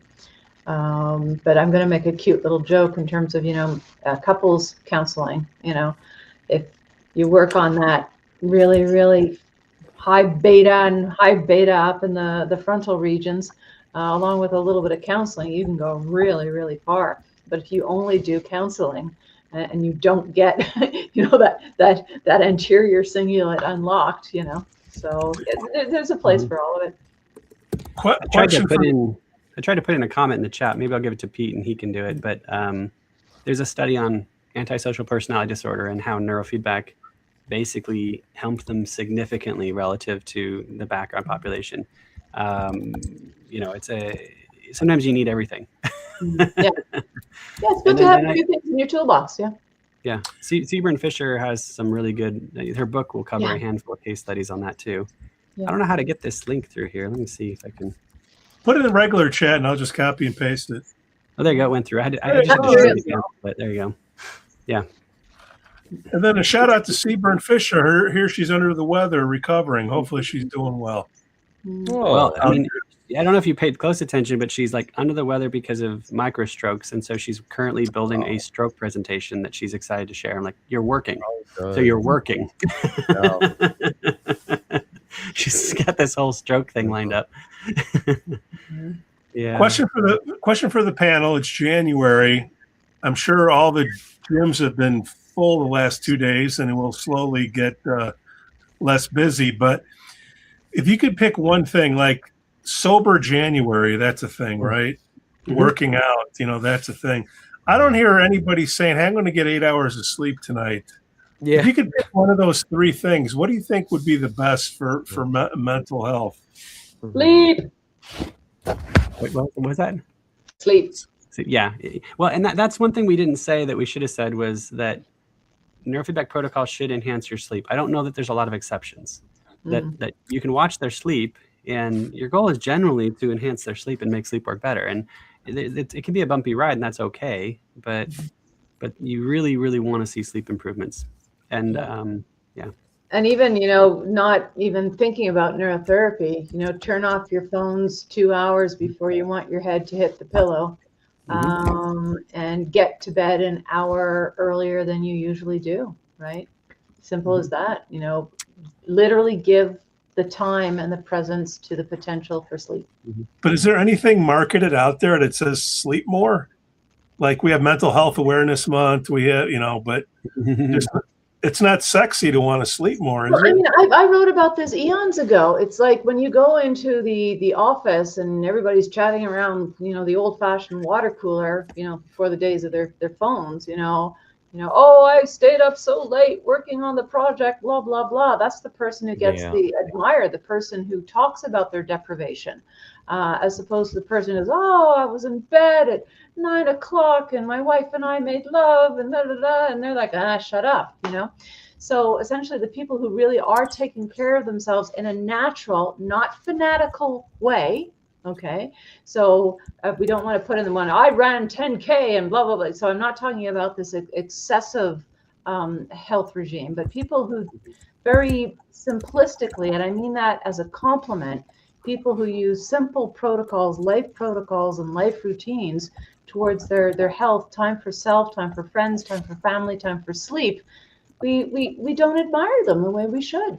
But I'm going to make a cute little joke in terms of, you know, couples counseling. You know, if you work on that really, really high beta up in the frontal regions, along with a little bit of counseling, you can go really, really far. But if you only do counseling and you don't get, you know, that anterior cingulate unlocked, you know, so there's a place for all of it. I tried to put in a comment in the chat. Maybe I'll give it to Pete and he can do it. But there's a study on antisocial personality disorder and how neurofeedback basically helped them significantly relative to the background population. You know, sometimes you need everything. Yeah, it's good to have a few things in your toolbox. Yeah. Sieber and Fisher has some really good. Her book will cover a handful of case studies on that too. I don't know how to get this link through here. Let me see if I can put it in regular chat, and I'll just copy and paste it. Oh, there you go. It went through. I just had to show you, but there you go. Yeah. And then a shout out to Seaburn Fisher. Here she's under the weather, recovering. Hopefully she's doing well. Well, I mean, I don't know if you paid close attention, but she's like under the weather because of microstrokes. And so she's currently building a stroke presentation that she's excited to share. I'm like, you're working. So you're working. She's got this whole stroke thing lined up. Yeah. Question for the panel. It's January. I'm sure all the gyms have been full the last 2 days, and it will slowly get less busy. But if you could pick one thing, like sober January, that's a thing, right? Mm-hmm. Working out, that's a thing. I don't hear anybody saying, hey, I'm going to get 8 hours of sleep tonight. Yeah. If you could pick one of those three things, what do you think would be the best for mental health? Sleep. Wait, what was that? Sleep. Yeah. Well, and that's one thing we didn't say that we should have said was that neurofeedback protocol should enhance your sleep. I don't know that there's a lot of exceptions that you can watch their sleep, and your goal is generally to enhance their sleep and make sleep work better. And it can be a bumpy ride, and that's okay. But you really, really want to see sleep improvements. And yeah. And even, not even thinking about neurotherapy, turn off your phones 2 hours before you want your head to hit the pillow, and get to bed an hour earlier than you usually do, right? Simple as that, literally give the time and the presence to the potential for sleep. But is there anything marketed out there that says sleep more? Like we have Mental Health Awareness Month, we have, but just, it's not sexy to want to sleep more, is it? I mean, I wrote about this eons ago. It's like when you go into the office and everybody's chatting around, the old-fashioned water cooler, before the days of their phones, oh, I stayed up so late working on the project, blah, blah, blah. That's the person who gets the person who talks about their deprivation, as opposed to the person who's, oh, I was in bed at 9 o'clock and my wife and I made love and da, da, da. And they're like, shut up, So essentially the people who really are taking care of themselves in a natural, not fanatical way. Okay, so we don't want to put in the one, I ran 10K and blah, blah, blah. So I'm not talking about this excessive health regime, but people who very simplistically, and I mean that as a compliment, people who use simple protocols, and life routines towards their health, time for self, time for friends, time for family, time for sleep, we don't admire them the way we should,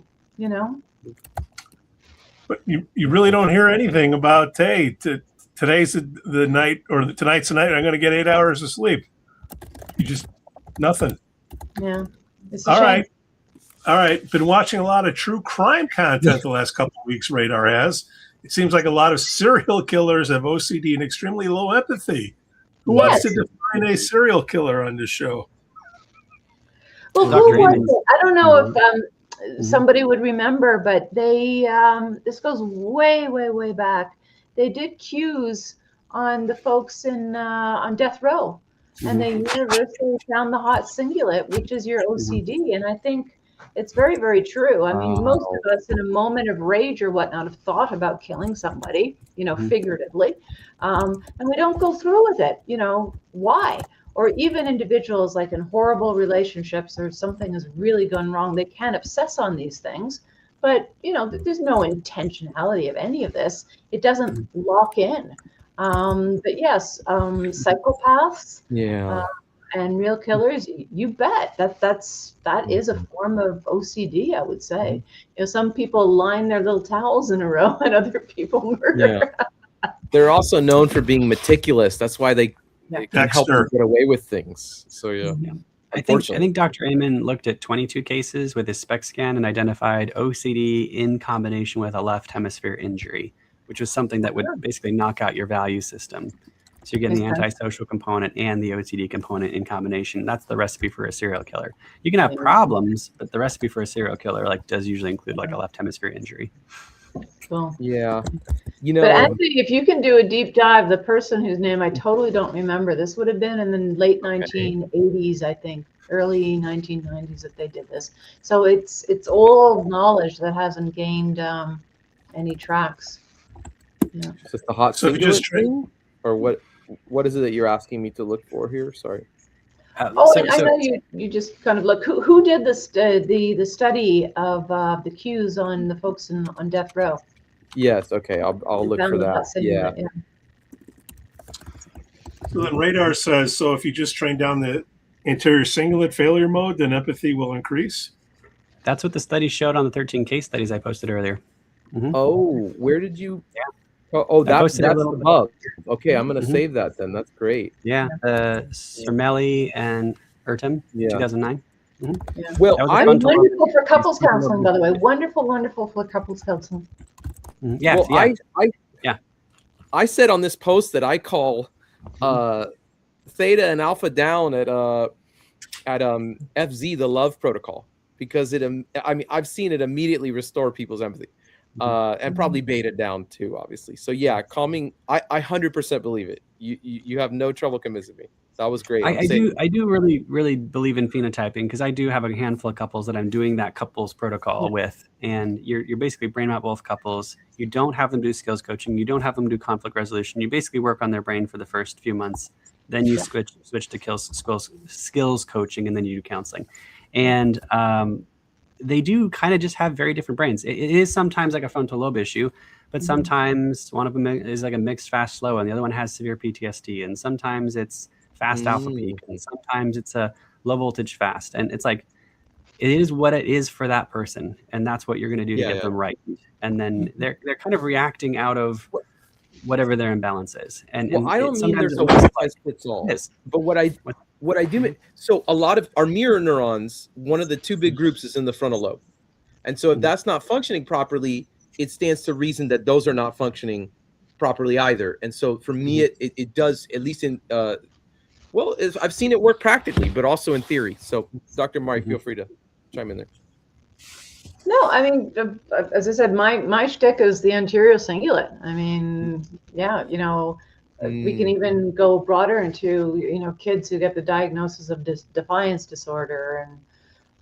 But you really don't hear anything about, hey, today's the night, or tonight's the night I'm going to get 8 hours of sleep. You just, nothing. Yeah. All right. Been watching a lot of true crime content the last couple of weeks, Radar has. It seems like a lot of serial killers have OCD and extremely low empathy. Who wants to define a serial killer on this show? Well, who was it? I don't know if somebody would remember, but they this goes way, way, way back. They did cues on the folks on death row, and they universally found the hot cingulate, which is your OCD. And I think it's very, very true. I mean, most of us in a moment of rage or whatnot have thought about killing somebody, figuratively, and we don't go through with it. Why? Or even individuals like in horrible relationships or something has really gone wrong, they can obsess on these things, but there's no intentionality of any of this. It doesn't lock in. But yes, psychopaths and real killers, you bet that is a form of OCD, I would say. Some people line their little towels in a row and other people murder. Yeah. They're also known for being meticulous. That's why they can help you get away with things. So I think Dr. Amen looked at 22 cases with his SPECT scan and identified OCD in combination with a left hemisphere injury, which was something that would basically knock out your value system. So you're getting the antisocial component and the OCD component in combination. That's the recipe for a serial killer. You can have problems, but the recipe for a serial killer does usually include a left hemisphere injury. Cool. Yeah. But Anthony, if you can do a deep dive, the person whose name I totally don't remember, this would have been in the late 1980s, I think, early 1990s that they did this. So it's old knowledge that hasn't gained any tracks. Yeah. Is this the hot cingulate thing? Or what is it that you're asking me to look for here? Sorry. And I know you just kind of look. Who did the study of the cues on the folks on death row? Yes. Okay. I'll look for that. Yeah. So then radar says, so if you just train down the anterior cingulate failure mode, then empathy will increase. That's what the study showed on the 13 case studies I posted earlier. Mm-hmm. Oh, where did you? Yeah. That's the bug. Okay, I'm going to save that then. That's great. Yeah, Cermelli and Ertem, 2009. Mm-hmm. Yeah. Well, wonderful for couples counseling, by the way. Wonderful for couples counseling. Mm-hmm. Yeah. Well, I said on this post that I call theta and alpha down at FZ, the love protocol, because I've seen it immediately restore people's empathy. And probably beta down too, obviously. So yeah, calming. I 100% believe it. You have no trouble convincing me. That was great. I do really believe in phenotyping, because I do have a handful of couples that I'm doing that couples protocol with, and you're basically brain map both couples. You don't have them do skills coaching. You don't have them do conflict resolution. You basically work on their brain for the first few months. Then you switch to skills coaching, and then you do counseling. And they do kind of just have very different brains. It is sometimes like a frontal lobe issue, but sometimes one of them is like a mixed fast slow, and the other one has severe PTSD. And sometimes it's fast alpha peak, and sometimes it's a low voltage fast. And it's like, it is what it is for that person, and that's what you're going to do to get them right. And then they're kind of reacting out of whatever their imbalance is. And I don't mean there's a one size fits all, but what I do, so a lot of our mirror neurons, one of the two big groups is in the frontal lobe. And so if that's not functioning properly, it stands to reason that those are not functioning properly either. And so for me, it does, at least in, I've seen it work practically, but also in theory. So Dr. Mari, feel free to chime in there. No, I mean, as I said, my shtick is the anterior cingulate. I mean, yeah, we can even go broader into, kids who get the diagnosis of defiance disorder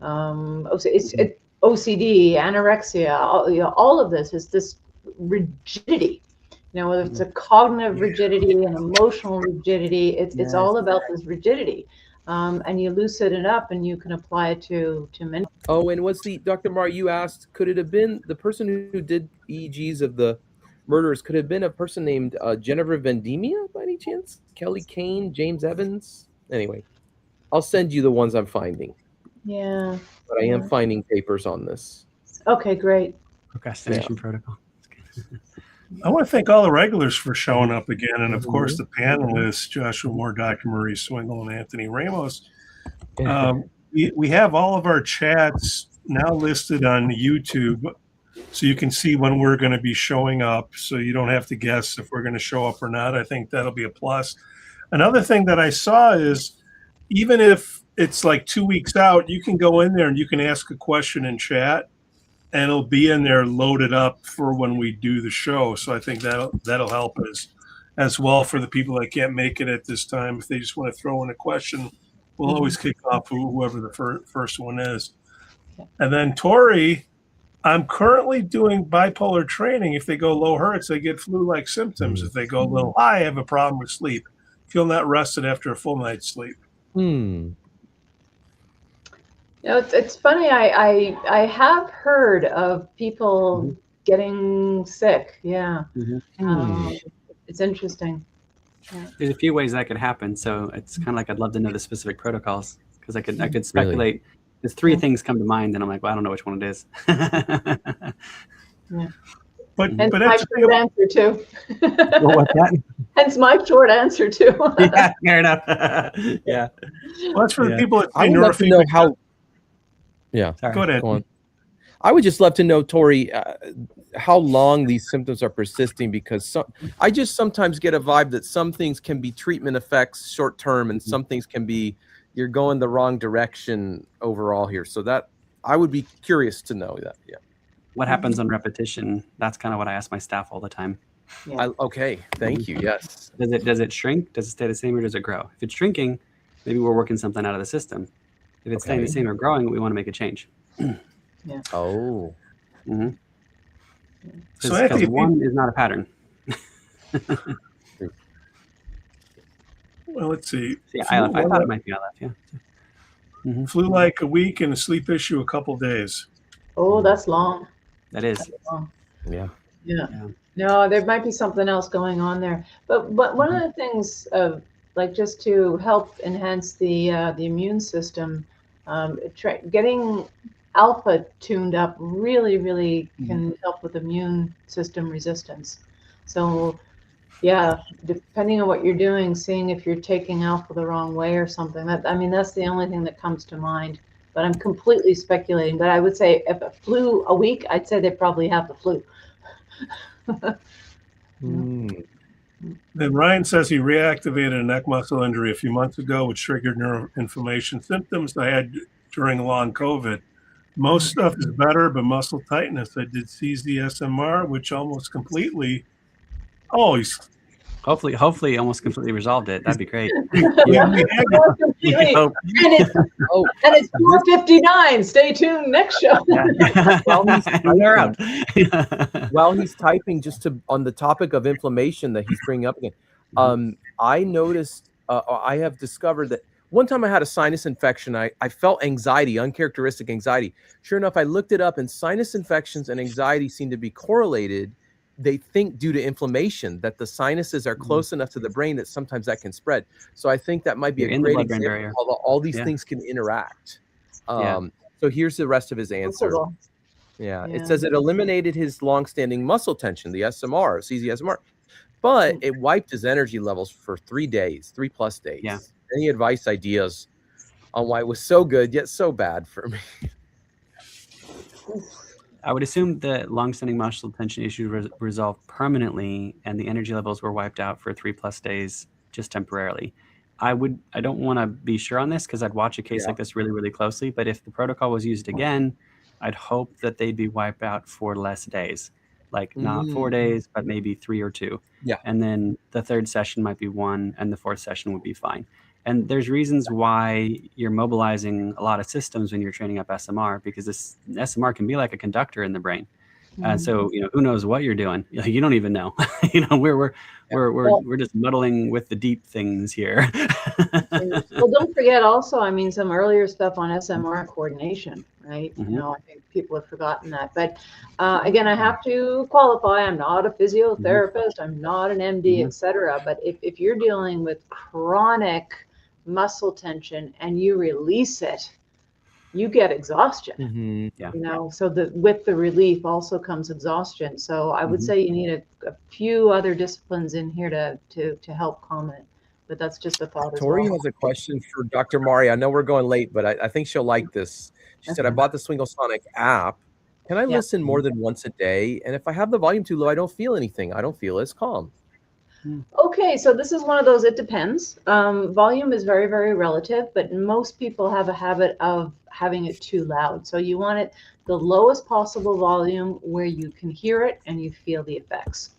and OCD, anorexia. All of this is this rigidity. Whether it's a cognitive rigidity and emotional rigidity, it's all about this rigidity. And you loosen it up, and you can apply it to many. Oh, and Dr. Mar, you asked, could it have been the person who did EEGs of the murderers? Could it have been a person named Jennifer Vendemia by any chance? Kelly Kane, James Evans? Anyway, I'll send you the ones I'm finding. Yeah. But I am finding papers on this. Okay, great. Procrastination protocol. I want to thank all the regulars for showing up again, and of course the panelists, Joshua Moore, Dr. Marie Swingle, and Anthony Ramos. We have all of our chats now listed on YouTube, so you can see when we're going to be showing up, so you don't have to guess if we're going to show up or not. I think that'll be a plus. Another thing that I saw is, even if it's like 2 weeks out, you can go in there and you can ask a question in chat, and it'll be in there loaded up for when we do the show. So I think that'll help us as well for the people that can't make it at this time. If they just want to throw in a question, we'll always kick off whoever the first one is. And then Tori, I'm currently doing bipolar training. If they go low hertz, they get flu-like symptoms. If they go low high, I have a problem with sleep. Feel not rested after a full night's sleep. It's funny. I have heard of people getting sick. Yeah. It's interesting. Yeah. There's a few ways that could happen. So it's kind of like, I'd love to know the specific protocols, because I could speculate. Really? There's three things come to mind, and I'm like, well, I don't know which one it is. But my short answer too. What's that? Hence my short answer too. Yeah, fair enough. Yeah. Well, that's for the people that I would love to know how. Yeah. Sorry. Go ahead. Go on. I would just love to know, Tori, how long these symptoms are persisting, because I just sometimes get a vibe that some things can be treatment effects short term, and some things can be you're going the wrong direction overall here. So that I would be curious to know that. Yeah. What happens on repetition? That's kind of what I ask my staff all the time. Yeah. Okay. Thank you. Yes. Does it shrink? Does it stay the same, or does it grow? If it's shrinking, maybe we're working something out of the system. If it's staying the same or growing, we want to make a change. Yeah. Oh. So Anthony, one is not a pattern. Well, let's see. Yeah, I thought it might be ILF. Yeah. Mm-hmm. Flu like a week and a sleep issue a couple days. Oh, that's long. That is. That's long. Yeah. Yeah. No, there might be something else going on there. But one of the things of like just to help enhance the immune system, getting alpha tuned up really can help with immune system resistance. So yeah, depending on what you're doing, seeing if you're taking alpha the wrong way or something. That's the only thing that comes to mind. But I'm completely speculating. But I would say if a flu a week, I'd say they probably have the flu. Then Ryan says he reactivated a neck muscle injury a few months ago, which triggered neuroinflammation symptoms I had during long COVID. Most stuff is better, but muscle tightness. I did CZSMR, which almost completely. Oh, he's hopefully almost completely resolved it. That'd be great. Yeah. And it's 4:59. Stay tuned next show. While he's typing, just on the topic of inflammation that he's bringing up again, I noticed, I have discovered that one time I had a sinus infection. I felt anxiety, uncharacteristic anxiety. Sure enough, I looked it up, and sinus infections and anxiety seem to be correlated. They think due to inflammation that the sinuses are close enough to the brain that sometimes that can spread. So I think that might be a great example of all these things can interact. So here's the rest of his answer. It says it eliminated his longstanding muscle tension, the SMR, CZSMR, but it wiped his energy levels for 3 days, 3+ days. Yeah. Any advice, ideas on why it was so good yet so bad for me? I would assume the long-standing muscle tension issue resolved permanently, and the energy levels were wiped out for 3+ days, just temporarily. I don't want to be sure on this because I'd watch a case like this really closely. But if the protocol was used again, I'd hope that they'd be wiped out for less days, like not 4 days, but maybe 3 or 2. Yeah. And then the third session might be 1, and the fourth session would be fine. And there's reasons why you're mobilizing a lot of systems when you're training up SMR, because this SMR can be like a conductor in the brain. So, who knows what you're doing? You don't even know. We're just muddling with the deep things here. Well, don't forget also, some earlier stuff on SMR coordination, right? I think people have forgotten that. But again, I have to qualify. I'm not a physiotherapist. I'm not an MD, etc. But if you're dealing with chronic muscle tension and you release it, you get exhaustion. So with the relief also comes exhaustion. So I would say you need a few other disciplines in here to help calm it. But that's just a thought. Tori has a question for Dr. Mari. I know we're going late, but I think she'll like this. She said, I bought the Swingle Sonic app. Can I listen more than once a day? And if I have the volume too low, I don't feel anything. I don't feel as calm. Okay, so this is one of those, it depends. Volume is very relative, but most people have a habit of having it too loud. So you want it the lowest possible volume where you can hear it and you feel the effects.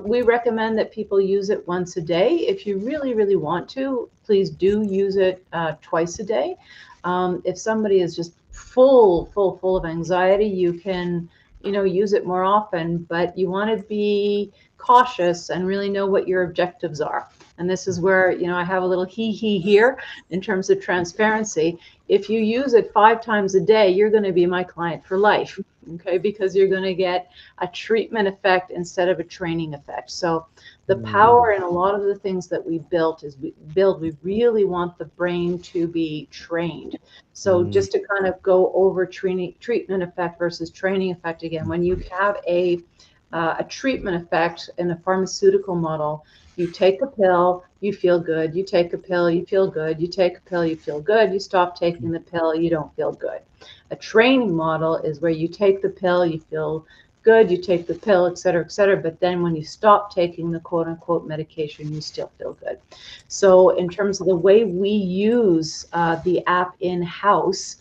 We recommend that people use it once a day. If you really want to, please do use it twice a day. If somebody is just full of anxiety, you can use it more often, but you want to be cautious and really know what your objectives are. And this is where, I have a little hee here in terms of transparency. If you use it 5 times a day, you're going to be my client for life, okay? Because you're going to get a treatment effect instead of a training effect. So the power in a lot of the things that we built is we really want the brain to be trained. So just to kind of go over treatment effect versus training effect again, when you have a treatment effect in a pharmaceutical model, you take a pill, you feel good. You take a pill, you feel good. You take a pill, you feel good. You stop taking the pill, you don't feel good. A training model is where you take the pill, you feel good, you take the pill, et cetera, but then when you stop taking the quote unquote medication, you still feel good. So in terms of the way we use the app in-house,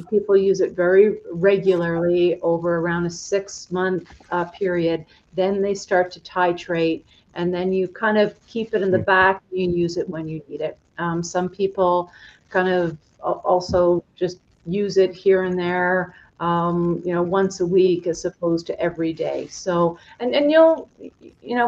people use it very regularly over around a 6-month period. Then they start to titrate, and then you kind of keep it in the back. You use it when you need it. Some people kind of also just use it here and there. once a week as opposed to every day. So, and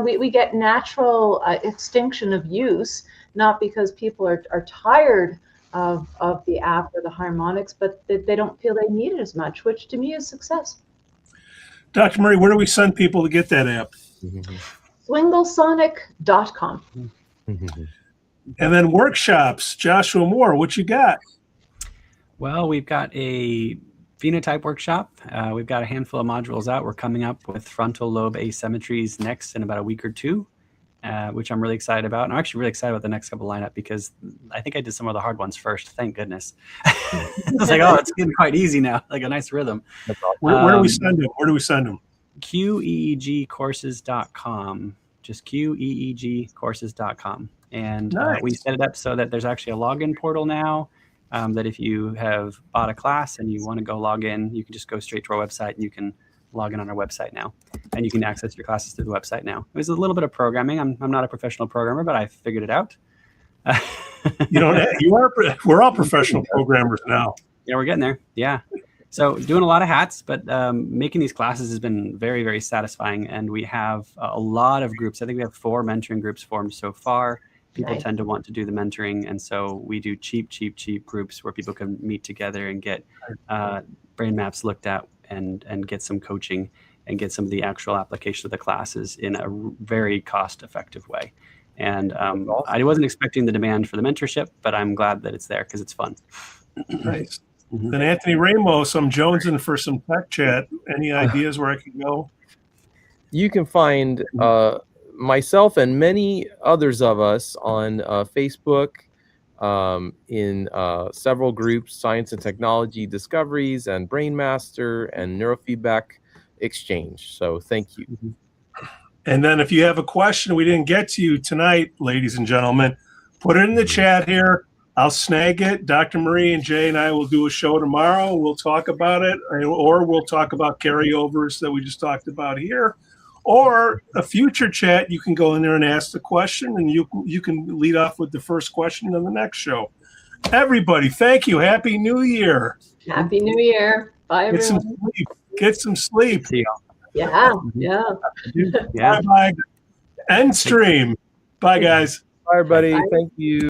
we get natural extinction of use, not because people are tired of the app or the harmonics, but they don't feel they need it as much, which to me is success. Dr. Murray, where do we send people to get that app? Swinglesonic.com. And then workshops, Joshua Moore, what you got? Well, we've got a phenotype workshop. We've got a handful of modules out. We're coming up with frontal lobe asymmetries next in about a week or two, which I'm really excited about. And I'm actually really excited about the next couple lineup because I think I did some of the hard ones first. Thank goodness. It's like, oh, it's getting quite easy now, like a nice rhythm. Where do we send them? Where do we send them? QEEGcourses.com. Just QEEGcourses.com. And nice. We set it up so that there's actually a login portal now. That if you have bought a class and you want to go log in, you can just go straight to our website and you can log in on our website now. And you can access your classes through the website now. It was a little bit of programming. I'm not a professional programmer, but I figured it out. We're all professional programmers now. Yeah, we're getting there. Yeah. So doing a lot of hats, but making these classes has been very, very satisfying. And we have a lot of groups. I think we have 4 mentoring groups formed so far. People tend to want to do the mentoring. And so we do cheap groups where people can meet together and get brain maps looked at and get some coaching and get some of the actual application of the classes in a very cost-effective way. And I wasn't expecting the demand for the mentorship, but I'm glad that it's there because it's fun. Nice. Then Anthony Ramos, I'm jonesing for some tech chat. Any ideas where I can go? You can find myself and many others of us on Facebook, in several groups, Science and Technology Discoveries and Brainmaster and Neurofeedback Exchange. So thank you. And then if you have a question we didn't get to you tonight, ladies and gentlemen, put it in the chat here. I'll snag it. Dr. Marie and Jay and I will do a show tomorrow. We'll talk about it, or we'll talk about carryovers that we just talked about here. Or a future chat, you can go in there and ask the question, and you can lead off with the first question on the next show. Everybody, thank you. Happy New Year. Happy New Year. Bye, everyone. Get some sleep. See y'all. Yeah. Bye-bye. End stream. Bye, guys. Bye, everybody. Thank you.